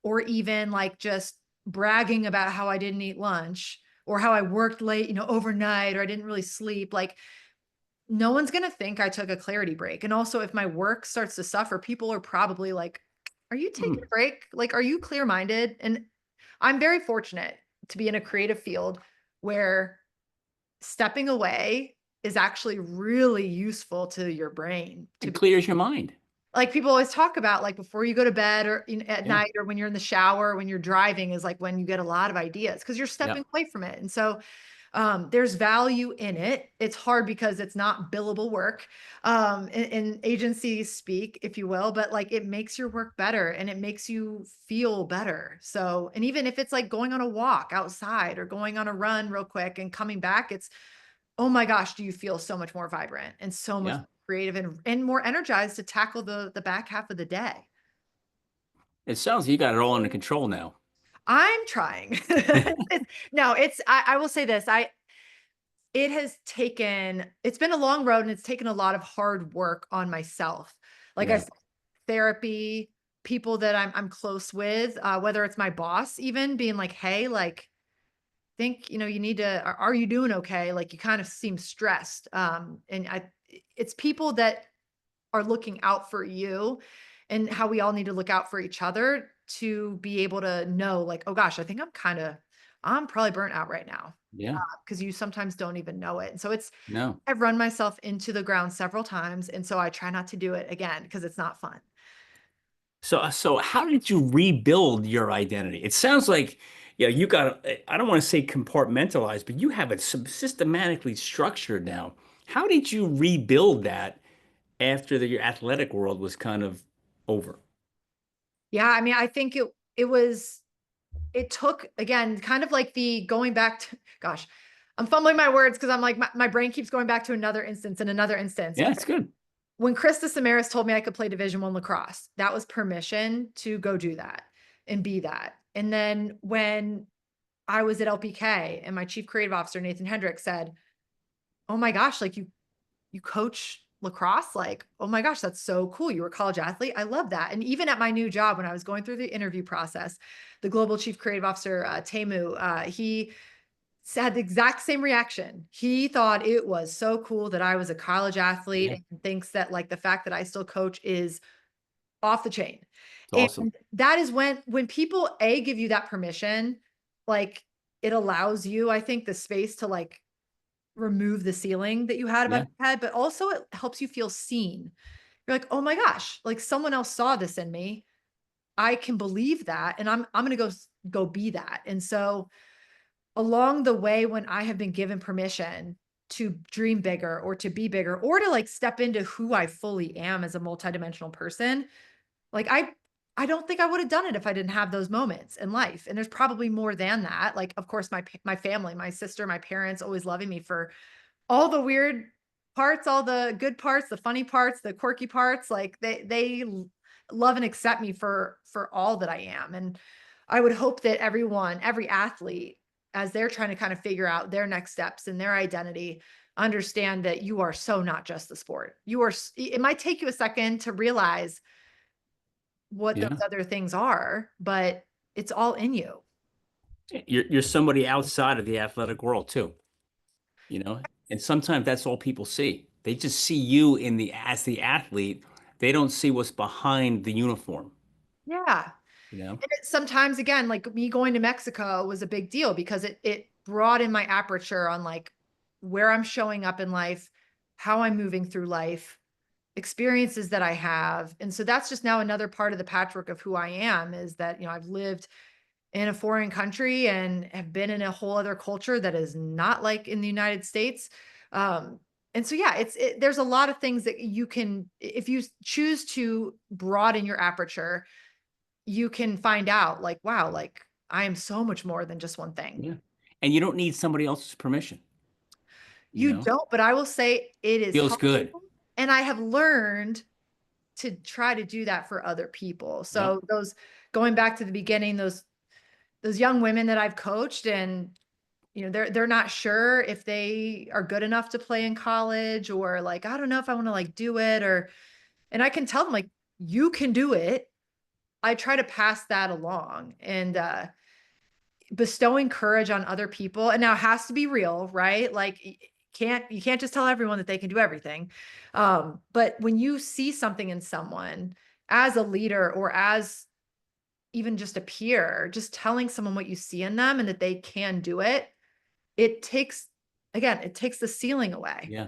Speaker 2: or even like just bragging about how I didn't eat lunch or how I worked late, overnight, or I didn't really sleep, like no one's going to think I took a clarity break. And also if my work starts to suffer, people are probably like, are you taking a
Speaker 1: Mm.
Speaker 2: break? Like, are you clear minded? And I'm very fortunate to be in a creative field where stepping away is actually really useful to your brain to
Speaker 1: It
Speaker 2: be
Speaker 1: clears your mind.
Speaker 2: like people always talk about like before you go to bed or at
Speaker 1: Yeah.
Speaker 2: night or when you're in the shower, when you're driving is like when you get a lot of ideas because you're
Speaker 1: Yeah.
Speaker 2: stepping away from it. And so there's value in it. It's hard because it's not billable work, in agency speak, if you will, but like it makes your work better and it makes you feel better. So, and even if it's like going on a walk outside or going on a run real quick and coming back, it's, oh my gosh, do you feel so much more vibrant and so much
Speaker 1: Yeah.
Speaker 2: more creative and more energized to tackle the back half of the day.
Speaker 1: It sounds like you got it all under control now.
Speaker 2: I'm trying. No, I will say this. It's been a long road and it's taken a lot of hard work on myself. Like I
Speaker 1: Yeah.
Speaker 2: said, therapy, people that I'm close with, whether it's my boss even being like, hey, like, think, you need to, are you doing okay? Like you kind of seem stressed. It's people that are looking out for you and how we all need to look out for each other to be able to know like, oh gosh, I think I'm probably burnt out right now.
Speaker 1: Yeah.
Speaker 2: Because you sometimes don't even know it. And so
Speaker 1: No.
Speaker 2: I've run myself into the ground several times. And so I try not to do it again because it's not fun.
Speaker 1: So how did you rebuild your identity? It sounds like, yeah, you got, I don't want to say compartmentalized, but you have it systematically structured now. How did you rebuild that after your athletic world was kind of over?
Speaker 2: Yeah. I mean, I think it took again, kind of like the going back to, gosh, I'm fumbling my words because I'm like, my brain keeps going back to another instance and another instance.
Speaker 1: Yeah,
Speaker 2: But
Speaker 1: it's good.
Speaker 2: when Krista Samaras told me I could play Division I lacrosse, that was permission to go do that and be that. And then when I was at LPK and my chief creative officer, Nathan Hendricks said, oh my gosh, like you coach lacrosse? Like, oh my gosh, that's so cool. You were a college athlete. I love that. And even at my new job, when I was going through the interview process, the global chief creative officer, Temu, he had the exact same reaction. He thought it was so cool that I was a college athlete
Speaker 1: Yeah,
Speaker 2: and thinks that like the fact that I still coach is off the chain.
Speaker 1: it's
Speaker 2: And
Speaker 1: awesome.
Speaker 2: that is when people give you that permission, like it allows you, I think, the space to like remove the ceiling that you had above
Speaker 1: Yeah,
Speaker 2: your head, but also it helps you feel seen. You're like, oh my gosh, like someone else saw this in me. I can believe that. And I'm gonna go be that. And so along the way, when I have been given permission to dream bigger or to be bigger or to like step into who I fully am as a multidimensional person, like I don't think I would have done it if I didn't have those moments in life. And there's probably more than that. Like, of course, my family, my sister, my parents always loving me for all the weird parts, all the good parts, the funny parts, the quirky parts, like they love and accept me for all that I am. And I would hope that everyone, every athlete, as they're trying to kind of figure out their next steps and their identity, understand that you are so not just the sport. It might take you a second to realize what those
Speaker 1: yeah.
Speaker 2: other things are, but it's all in you.
Speaker 1: You're somebody outside of the athletic world too, and sometimes that's all people see. They just see you in the as the athlete. They don't see what's behind the uniform,
Speaker 2: Yeah.
Speaker 1: you know?
Speaker 2: Sometimes again, like me going to Mexico was a big deal because it broadened my aperture on like where I'm showing up in life, how I'm moving through life, experiences that I have. And so that's just now another part of the patchwork of who I am is that, I've lived in a foreign country and have been in a whole other culture that is not like in the United States. Um, and so, yeah, there's a lot of things that you can, if you choose to broaden your aperture, you can find out like, wow, like I am so much more than just one thing.
Speaker 1: Yeah. And you don't need somebody else's permission, you
Speaker 2: You
Speaker 1: know?
Speaker 2: don't, but I will say it is
Speaker 1: Feels
Speaker 2: hard.
Speaker 1: good.
Speaker 2: And I have learned to try to do that for other people.
Speaker 1: Yep.
Speaker 2: So those, going back to the beginning, those young women that I've coached, and they're not sure if they are good enough to play in college, or like, I don't know if I want to like do it, and I can tell them like, you can do it. I try to pass that along, and bestowing courage on other people. And now it has to be real, right? Like, you can't just tell everyone that they can do everything. But when you see something in someone as a leader, or as even just a peer, just telling someone what you see in them and that they can do it, it takes, again, it takes the ceiling away.
Speaker 1: Yeah,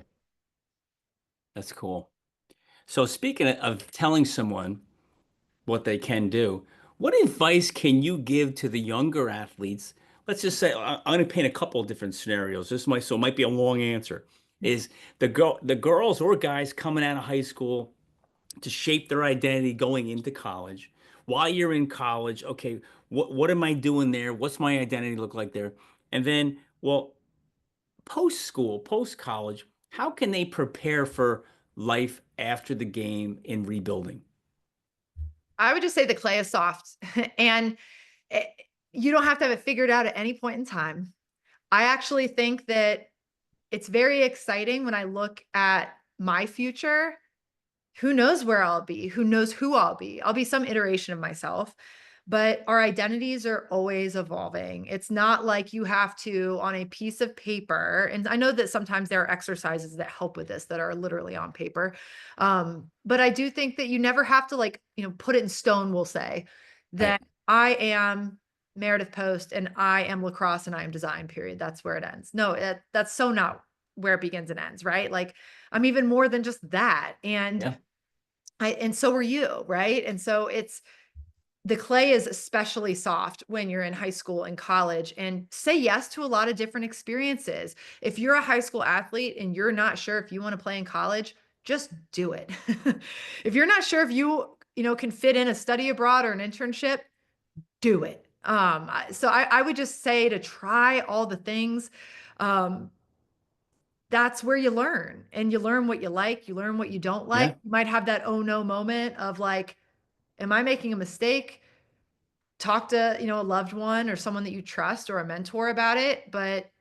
Speaker 1: that's cool. So speaking of telling someone what they can do, what advice can you give to the younger athletes? Let's just say I'm going to paint a couple of different scenarios. So it might be a long answer. Is the girls or guys coming out of high school to shape their identity going into college? While you're in college, okay, what am I doing there? What's my identity look like there? And then, well, post school, post college, how can they prepare for life after the game in rebuilding?
Speaker 2: I would just say the clay is soft, and it, you don't have to have it figured out at any point in time. I actually think that it's very exciting when I look at my future. Who knows where I'll be? Who knows who I'll be? I'll be some iteration of myself, but our identities are always evolving. It's not like you have to, on a piece of paper, and I know that sometimes there are exercises that help with this that are literally on paper. But I do think that you never have to, like, put it in stone, we'll say
Speaker 1: Right.
Speaker 2: that I am Meredith Post and I am lacrosse and I am design, period. That's where it ends. No, that's so not where it begins and ends, right? Like, I'm even more than just that.
Speaker 1: Yeah.
Speaker 2: And so are you, right? And so the clay is especially soft when you're in high school and college, and say yes to a lot of different experiences. If you're a high school athlete and you're not sure if you want to play in college, just do it. If you're not sure if you can fit in a study abroad or an internship, do it. So I would just say to try all the things. Um, that's where you learn, and you learn what you like, you learn what you don't like.
Speaker 1: Yeah.
Speaker 2: You might have that oh no moment of like, am I making a mistake? Talk to, a loved one or someone that you trust or a mentor about it, but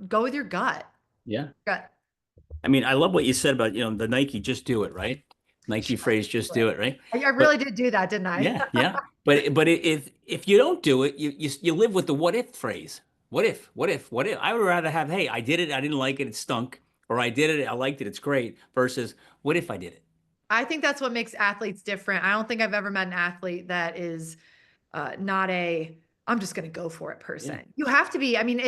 Speaker 2: go with your gut.
Speaker 1: Yeah.
Speaker 2: Gut.
Speaker 1: I mean, I love what you said about, the Nike, just do it, right? Nike
Speaker 2: Just
Speaker 1: phrase, just
Speaker 2: do it.
Speaker 1: do it, right?
Speaker 2: I really
Speaker 1: But
Speaker 2: did do that, didn't I?
Speaker 1: yeah, yeah. But if you don't do it, you live with the what if phrase. What if? What if? What if? I would rather have, hey, I did it, I didn't like it, it stunk, or I did it, I liked it, it's great, versus what if I did it?
Speaker 2: I think that's what makes athletes different. I don't think I've ever met an athlete that is not a I'm just going to go for it
Speaker 1: Yeah,
Speaker 2: person. You have to be. I mean,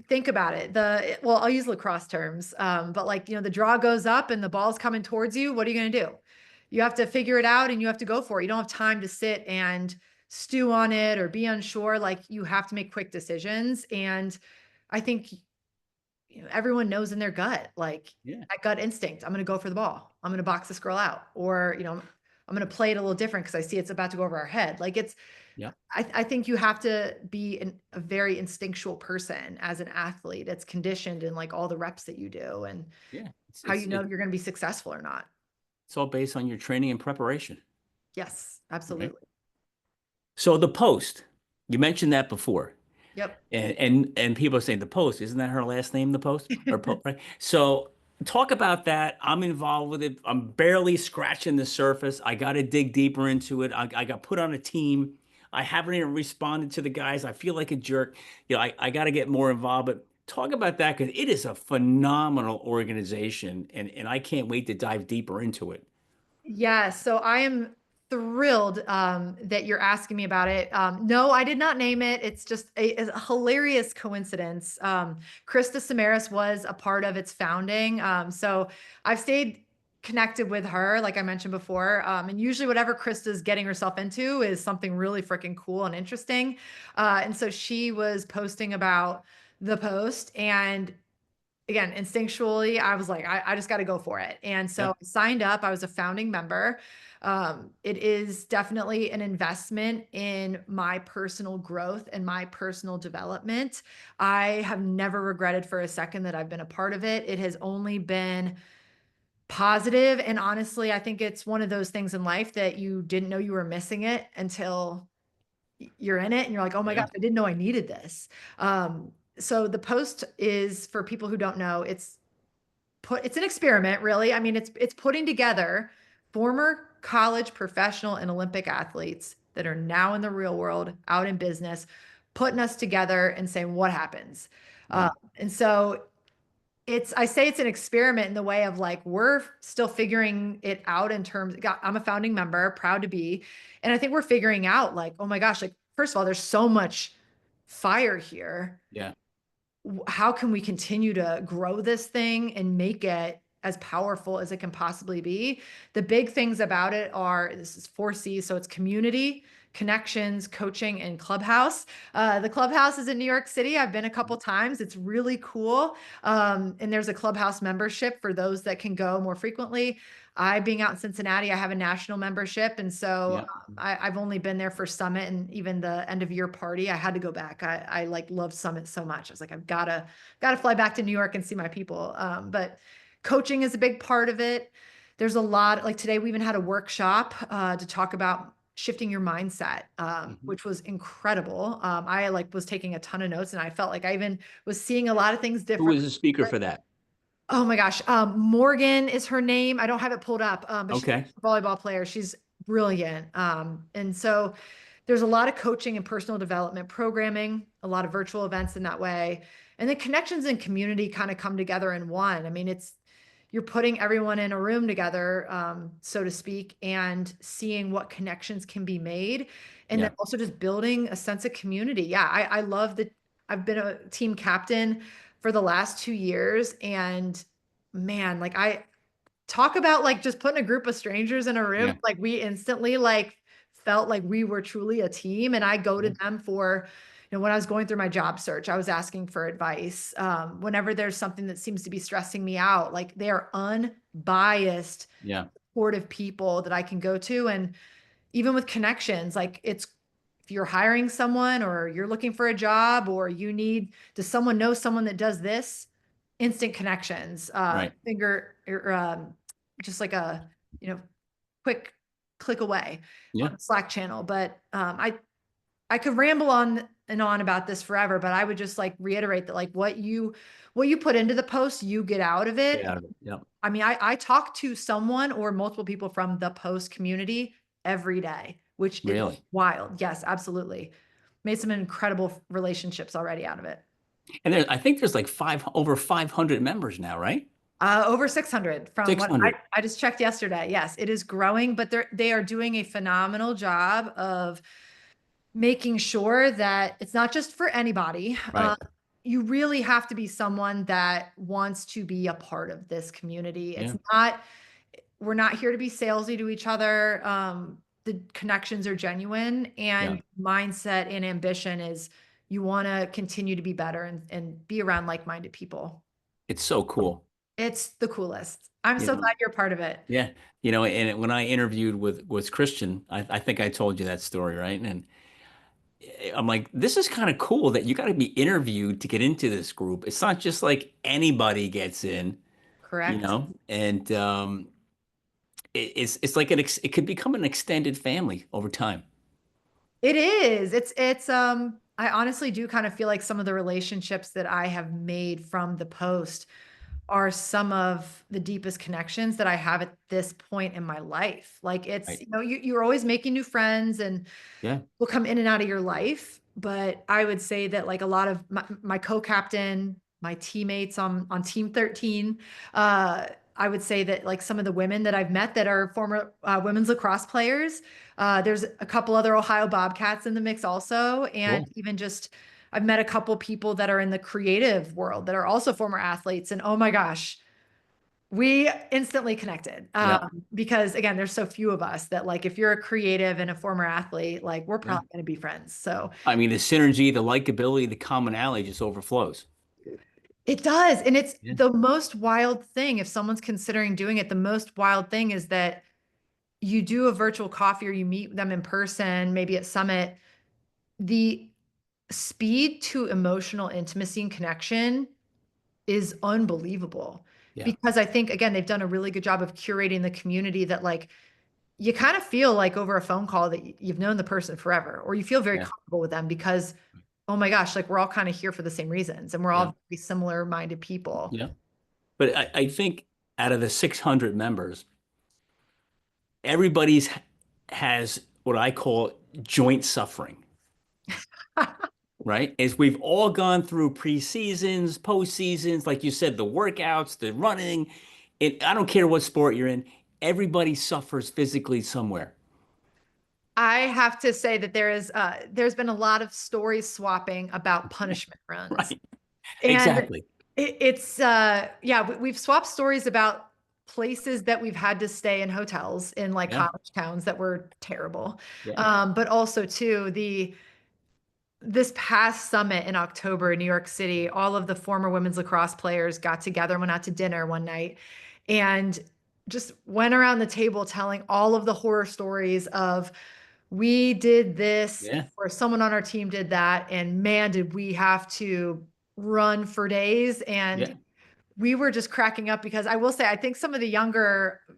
Speaker 2: think about it. Well, I'll use lacrosse terms, but like, the draw goes up and the ball's coming towards you. What are you going to do? You have to figure it out and you have to go for it. You don't have time to sit and stew on it or be unsure. Like, you have to make quick decisions. And I think, everyone knows in their gut, like
Speaker 1: yeah,
Speaker 2: that gut instinct, I'm going to go for the ball. I'm going to box this girl out, or, I'm going to play it a little different because I see it's about to go over our head. Like,
Speaker 1: yeah,
Speaker 2: I think you have to be a very instinctual person as an athlete. It's conditioned in like all the reps that you do and
Speaker 1: yeah.
Speaker 2: how you know you're going to be successful or not.
Speaker 1: It's all based on your training and preparation,
Speaker 2: Yes,
Speaker 1: right?
Speaker 2: absolutely.
Speaker 1: So the post, you mentioned that before.
Speaker 2: Yep.
Speaker 1: And people are saying the Post, isn't that her last name, the Post? Or right? So talk about that. I'm involved with it. I'm barely scratching the surface. I got to dig deeper into it. I got put on a team. I haven't even responded to the guys. I feel like a jerk. I got to get more involved. But talk about that because it is a phenomenal organization, and I can't wait to dive deeper into it.
Speaker 2: Yeah, so I am thrilled that you're asking me about it. No, I did not name it. It's just a hilarious coincidence. Krista Samaras was a part of its founding. So I've stayed connected with her, like I mentioned before. And usually, whatever Krista's getting herself into is something really freaking cool and interesting. And so she was posting about the post, and again, instinctually, I was like, I just got to go for it. And so
Speaker 1: Yeah,
Speaker 2: I signed up. I was a founding member. It is definitely an investment in my personal growth and my personal development. I have never regretted for a second that I've been a part of it. It has only been positive. And honestly, I think it's one of those things in life that you didn't know you were missing it until you're in it and you're like, oh my
Speaker 1: Yeah.
Speaker 2: gosh, I didn't know I needed this. So the post is, for people who don't know, it's an experiment, really. I mean, it's putting together former college, professional, and Olympic athletes that are now in the real world, out in business, putting us together and saying what happens.
Speaker 1: Yeah.
Speaker 2: And so I say it's an experiment in the way of like, we're still figuring it out in terms, I'm a founding member, proud to be. And I think we're figuring out like, oh my gosh, like, first of all, there's so much fire here.
Speaker 1: Yeah.
Speaker 2: How can we continue to grow this thing and make it as powerful as it can possibly be? The big things about it are, this is 4 C's. So it's community, connections, coaching, and clubhouse. The clubhouse is in New York City. I've been a couple times. It's really cool. And there's a clubhouse membership for those that can go more frequently. I, being out in Cincinnati, I have a national membership. And so
Speaker 1: Yeah.
Speaker 2: I've only been there for Summit and even the end of year party. I had to go back. I like love Summit so much. I was like, I've gotta fly back to New York and see my people. But coaching is a big part of it. There's a lot, like today we even had a workshop to talk about shifting your mindset,
Speaker 1: Mhm.
Speaker 2: which was incredible. I like was taking a ton of notes and I felt like I even was seeing a lot of things
Speaker 1: Who
Speaker 2: different.
Speaker 1: was the speaker for that?
Speaker 2: Oh my gosh. Morgan is her name. I don't have it pulled up, but she's
Speaker 1: Okay.
Speaker 2: a volleyball player. She's brilliant. And so there's a lot of coaching and personal development programming, a lot of virtual events in that way. And then connections and community kind of come together in one. I mean, you're putting everyone in a room together, so to speak, and seeing what connections can be made. And then
Speaker 1: Yeah.
Speaker 2: also just building a sense of community. Yeah, I love that. I've been a team captain for the last 2 years. And man, like I talk about like just putting a group of strangers in a room,
Speaker 1: Yeah.
Speaker 2: like we instantly like felt like we were truly a team. And I go to
Speaker 1: Yeah.
Speaker 2: them for, when I was going through my job search, I was asking for advice. Whenever there's something that seems to be stressing me out, like they are unbiased,
Speaker 1: Yeah.
Speaker 2: supportive people that I can go to. And even with connections, like if you're hiring someone or you're looking for a job or does someone know someone that does this? Instant connections,
Speaker 1: Right.
Speaker 2: finger, or, just like a, you know, quick click away on
Speaker 1: Yeah.
Speaker 2: the Slack channel. But I could ramble on and on about this forever, but I would just like reiterate that like what you put into the post, you get out of
Speaker 1: Get
Speaker 2: it.
Speaker 1: out of it. Yeah.
Speaker 2: I mean, I talk to someone or multiple people from the post community every day, which is
Speaker 1: Really.
Speaker 2: wild. Yes, absolutely. Made some incredible relationships already out of it.
Speaker 1: And I think there's like over 500 members now, right?
Speaker 2: Over 600 from what
Speaker 1: 600.
Speaker 2: I just checked yesterday. Yes, it is growing, but they are doing a phenomenal job of making sure that it's not just for anybody.
Speaker 1: Right.
Speaker 2: You really have to be someone that wants to be a part of this community.
Speaker 1: Yeah.
Speaker 2: We're not here to be salesy to each other. The connections are genuine,
Speaker 1: Yeah.
Speaker 2: and mindset and ambition is you want to continue to be better and be around like-minded people.
Speaker 1: It's so cool.
Speaker 2: It's the coolest. I'm
Speaker 1: You
Speaker 2: so
Speaker 1: know,
Speaker 2: glad you're a part of it.
Speaker 1: yeah. And when I interviewed with Christian, I think I told you that story, right? And I'm like, this is kind of cool that you got to be interviewed to get into this group. It's not just like anybody gets in,
Speaker 2: Correct.
Speaker 1: and it's like it could become an extended family over time.
Speaker 2: It is. I honestly do kind of feel like some of the relationships that I have made from the post are some of the deepest connections that I have at this point in my life. Like it's,
Speaker 1: Right.
Speaker 2: you're always making new friends and
Speaker 1: Yeah.
Speaker 2: will come in and out of your life. But I would say that like a lot of my co-captain, my teammates on team 13, I would say that like some of the women that I've met that are former women's lacrosse players, there's a couple other Ohio Bobcats in the mix also. And
Speaker 1: Cool.
Speaker 2: even just, I've met a couple people that are in the creative world that are also former athletes. And oh my gosh, we instantly connected,
Speaker 1: Yeah.
Speaker 2: because again, there's so few of us that like if you're a creative and a former athlete, like we're
Speaker 1: Yeah.
Speaker 2: probably going to be friends. So
Speaker 1: I mean, the synergy, the likability, the commonality just overflows.
Speaker 2: it does. And it's
Speaker 1: Yeah.
Speaker 2: the most wild thing. If someone's considering doing it, the most wild thing is that you do a virtual coffee or you meet them in person, maybe at Summit. The speed to emotional intimacy and connection is unbelievable.
Speaker 1: Yeah.
Speaker 2: because I think, again, they've done a really good job of curating the community that like you kind of feel like over a phone call that you've known the person forever, or you feel very
Speaker 1: Yeah.
Speaker 2: comfortable with them because, oh my gosh, like we're all kind of here for the same reasons and we're
Speaker 1: Yeah.
Speaker 2: all very similar minded people.
Speaker 1: Yeah. But I think out of the 600 members, everybody's has what I call joint suffering, right? As we've all gone through pre-seasons, post-seasons, like you said, the workouts, the running, I don't care what sport you're in, everybody suffers physically somewhere.
Speaker 2: I have to say that there's been a lot of stories swapping about punishment runs.
Speaker 1: Right.
Speaker 2: And
Speaker 1: Exactly.
Speaker 2: yeah, we've swapped stories about places that we've had to stay in hotels in like
Speaker 1: Yeah.
Speaker 2: college towns that were terrible.
Speaker 1: Yeah.
Speaker 2: But also too, this past summit in October in New York City, all of the former women's lacrosse players got together and went out to dinner one night and just went around the table telling all of the horror stories of we did this
Speaker 1: Yeah.
Speaker 2: or someone on our team did that. And man, did we have to run for days. And
Speaker 1: Yeah.
Speaker 2: we were just cracking up because I will say, I think some of the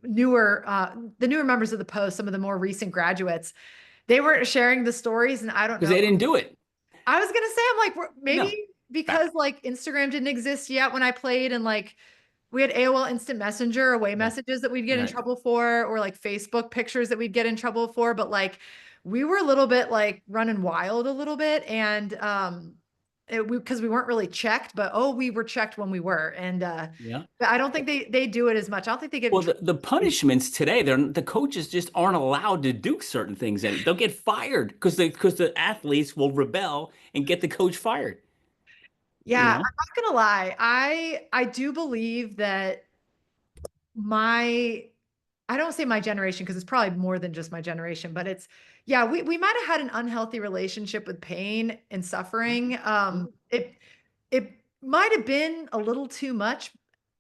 Speaker 2: newer members of the Post, some of the more recent graduates, they weren't sharing the stories. And I don't
Speaker 1: Because
Speaker 2: know.
Speaker 1: they didn't do it.
Speaker 2: I was gonna say, I'm like,
Speaker 1: No.
Speaker 2: maybe because like Instagram didn't exist yet when I played, and like we had AOL Instant Messenger away
Speaker 1: Yeah.
Speaker 2: messages that we'd get in
Speaker 1: Right.
Speaker 2: trouble for, or like Facebook pictures that we'd get in trouble for. But like we were a little bit like running wild a little bit, and because we weren't really checked, but oh, we were checked when we were, and
Speaker 1: Yeah.
Speaker 2: but I don't think they do it as much. I don't think they get in
Speaker 1: Well,
Speaker 2: trouble.
Speaker 1: the punishments today, the coaches just aren't allowed to do certain things, and they'll get fired because the athletes will rebel and get the coach fired. You
Speaker 2: Yeah, I'm
Speaker 1: know?
Speaker 2: not gonna lie. I do believe that my I don't say my generation because it's probably more than just my generation, but it's yeah, we might have had an unhealthy relationship with pain and suffering. It might have been a little too much.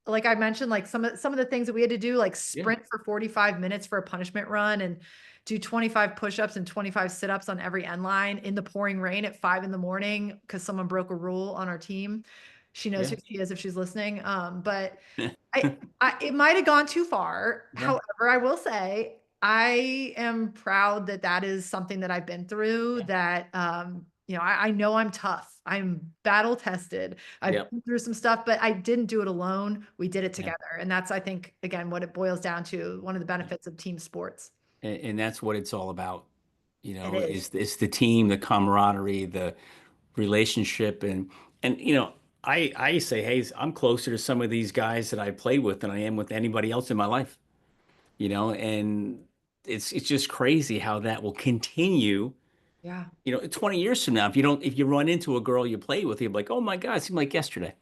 Speaker 2: Like I mentioned, like some of the things that we had to do, like
Speaker 1: Yeah.
Speaker 2: sprint for 45 minutes for a punishment run and do 25 push-ups and 25 sit-ups on every end line in the pouring rain at 5 in the morning because someone broke a rule on our team. She knows
Speaker 1: Yeah.
Speaker 2: who she is if she's listening. But it might have gone too far.
Speaker 1: Yeah.
Speaker 2: However, I will say I am proud that that is something that I've been through.
Speaker 1: Yeah.
Speaker 2: That I know I'm tough. I'm battle tested. I've
Speaker 1: Yep.
Speaker 2: been through some stuff, but I didn't do it alone. We did it
Speaker 1: Yeah.
Speaker 2: together, and that's I think again what it boils down to. One of the
Speaker 1: Yeah.
Speaker 2: benefits of team sports.
Speaker 1: And that's what it's all about.
Speaker 2: It
Speaker 1: Is
Speaker 2: is.
Speaker 1: it's the team, the camaraderie, the relationship, and I say, hey, I'm closer to some of these guys that I played with than I am with anybody else in my life. And it's just crazy how that will continue.
Speaker 2: Yeah.
Speaker 1: 20 years from now, if you run into a girl you play with, you're like, oh my God, it seemed like yesterday.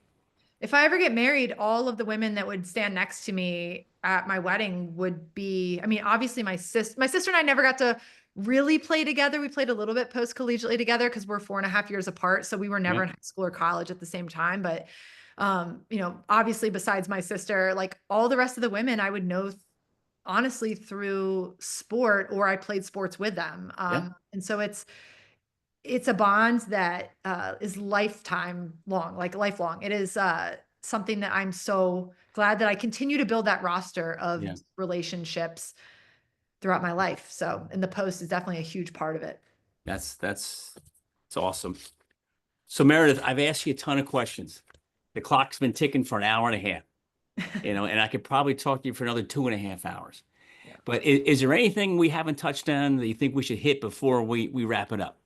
Speaker 2: If I ever get married, all of the women that would stand next to me at my wedding would be, I mean, obviously my sister and I never got to really play together. We played a little bit post collegiately together because we're 4.5 years apart. So we were
Speaker 1: Yeah.
Speaker 2: never in high school or college at the same time. But, obviously besides my sister, like all the rest of the women I would know honestly through sport or I played sports with them.
Speaker 1: Yeah.
Speaker 2: And so it's a bond that is lifetime long, like lifelong. It is something that I'm so glad that I continue to build that roster of
Speaker 1: Yeah.
Speaker 2: relationships throughout my life. So, and the Post is definitely a huge part of it.
Speaker 1: That's it's awesome. So Meredith, I've asked you a ton of questions. The clock's been ticking for an hour and a half, and I could probably talk to you for another 2.5 hours.
Speaker 2: Yeah.
Speaker 1: But is there anything we haven't touched on that you think we should hit before we wrap it up?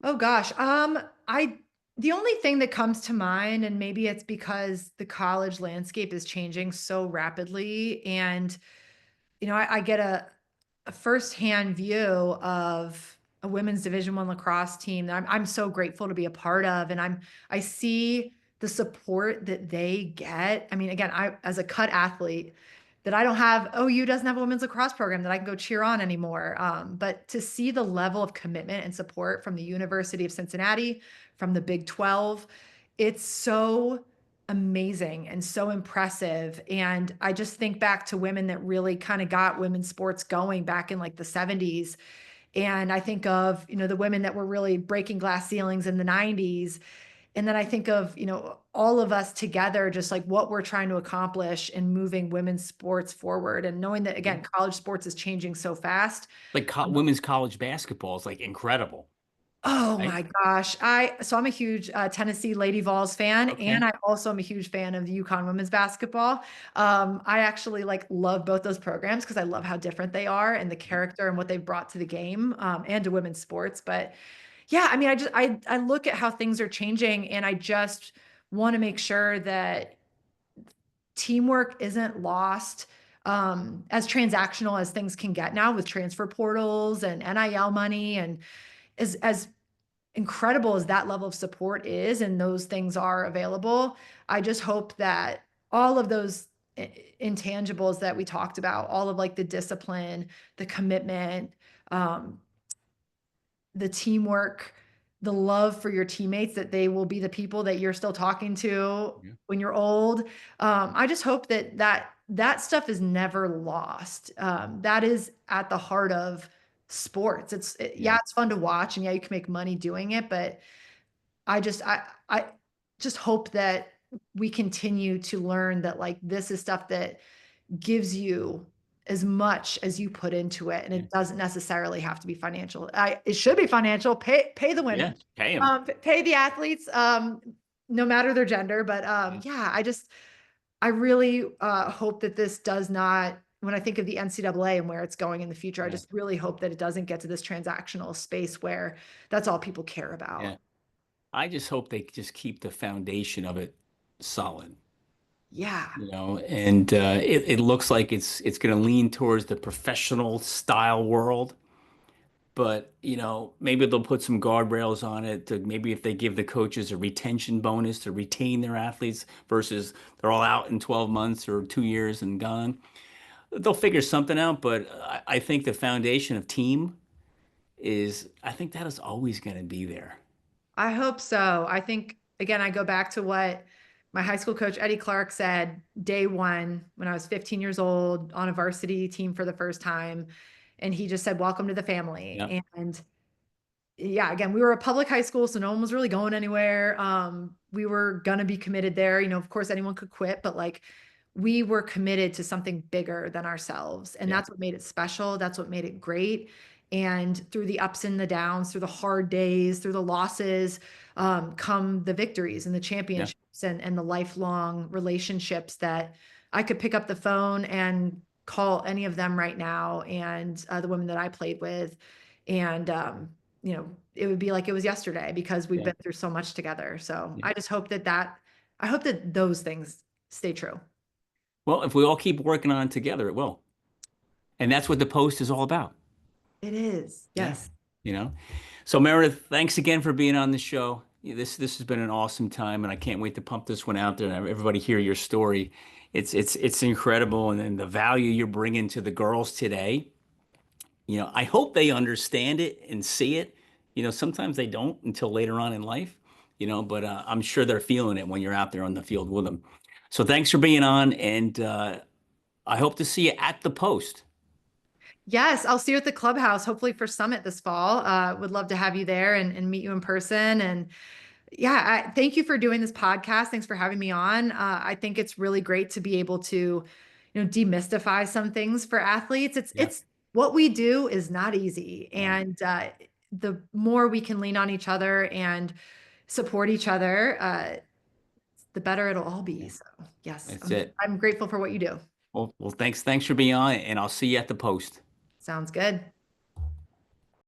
Speaker 2: Oh gosh. I the only thing that comes to mind, and maybe it's because the college landscape is changing so rapidly, and I get a firsthand view of a women's Division I lacrosse team that I'm so grateful to be a part of, and I see the support that they get. I mean, again, I as a cut athlete, that I don't have. OU doesn't have a women's lacrosse program that I can go cheer on anymore. But to see the level of commitment and support from the University of Cincinnati, from the Big 12, it's so amazing and so impressive. And I just think back to women that really kind of got women's sports going back in like the 70s. And I think of, the women that were really breaking glass ceilings in the 90s. And then I think of, all of us together, just like what we're trying to accomplish in moving women's sports forward and knowing that,
Speaker 1: Yeah.
Speaker 2: again, college sports is changing so fast.
Speaker 1: Like women's college basketball is like incredible,
Speaker 2: Oh
Speaker 1: right?
Speaker 2: my gosh. I'm a huge Tennessee Lady Vols fan, and
Speaker 1: Okay.
Speaker 2: I also am a huge fan of the UConn women's basketball. I actually like love both those programs because I love how different they are and the
Speaker 1: Yeah.
Speaker 2: character and what they've brought to the game, and to women's sports. But yeah, I mean, I look at how things are changing, and I just want to make sure that teamwork isn't lost. As transactional as things can get now with transfer portals and NIL money, and as incredible as that level of support is and those things are available, I just hope that all of those intangibles that we talked about, all of like the discipline, the commitment, um, the teamwork, the love for your teammates, that they will be the people that you're still talking to
Speaker 1: Yeah.
Speaker 2: when you're old. I just hope that stuff is never lost. That is at the heart of sports.
Speaker 1: Yeah.
Speaker 2: Yeah, it's fun to watch, and yeah, you can make money doing it, but I just hope that we continue to learn that like this is stuff that gives you as much as you put into it, and
Speaker 1: Yeah.
Speaker 2: it doesn't necessarily have to be financial. It should be financial. Pay the
Speaker 1: Yeah.
Speaker 2: women,
Speaker 1: Pay them.
Speaker 2: pay the athletes, no matter their gender. But
Speaker 1: Yeah.
Speaker 2: yeah, I really hope that this does not. When I think of the NCAA and where it's going in the future, I
Speaker 1: Yeah.
Speaker 2: just really hope that it doesn't get to this transactional space where that's all people care
Speaker 1: Yeah.
Speaker 2: about.
Speaker 1: I just hope they just keep the foundation of it solid,
Speaker 2: Yeah.
Speaker 1: and it looks like it's going to lean towards the professional style world. But, maybe they'll put some guardrails on it to maybe if they give the coaches a retention bonus to retain their athletes versus they're all out in 12 months or 2 years and gone. They'll figure something out, but I think the foundation of team I think that is always going to be there.
Speaker 2: I hope so. I think, again, I go back to what my high school coach, Eddie Clark, said day one when I was 15 years old on a varsity team for the first time. And he just said, "Welcome to the
Speaker 1: Yeah.
Speaker 2: family." And yeah, again, we were a public high school, so no one was really going anywhere. We were gonna be committed there. Of course, anyone could quit, but like we were committed to something bigger than ourselves, and
Speaker 1: Yeah.
Speaker 2: that's what made it special. That's what made it great. And through the ups and the downs, through the hard days, through the losses, come the victories and the
Speaker 1: Yeah.
Speaker 2: championships and the lifelong relationships that I could pick up the phone and call any of them right now, and the women that I played with, and it would be like it was yesterday because we've
Speaker 1: Yeah.
Speaker 2: been through so much together. So
Speaker 1: Yeah.
Speaker 2: I just hope I hope that those things stay true.
Speaker 1: Well, if we all keep working on it together, it will. And that's what the post is all about.
Speaker 2: It is.
Speaker 1: Yeah.
Speaker 2: Yes.
Speaker 1: You know. So Meredith, thanks again for being on the show. This has been an awesome time, and I can't wait to pump this one out there and everybody hear your story. It's incredible, and then the value you're bringing to the girls today. I hope they understand it and see it. Sometimes they don't until later on in life. But I'm sure they're feeling it when you're out there on the field with them. So thanks for being on, and I hope to see you at the post.
Speaker 2: Yes. I'll see you at the clubhouse, hopefully for Summit this fall. Would love to have you there and meet you in person. And yeah, thank you for doing this podcast. Thanks for having me on. I think it's really great to be able to, demystify some things for athletes.
Speaker 1: Yeah,
Speaker 2: It's what we do is not easy,
Speaker 1: no,
Speaker 2: and the more we can lean on each other and support each other, the better it'll all be.
Speaker 1: yeah,
Speaker 2: So yes,
Speaker 1: that's it.
Speaker 2: I'm grateful for what you do.
Speaker 1: Well, thanks for being on, and I'll see you at the post.
Speaker 2: Sounds good.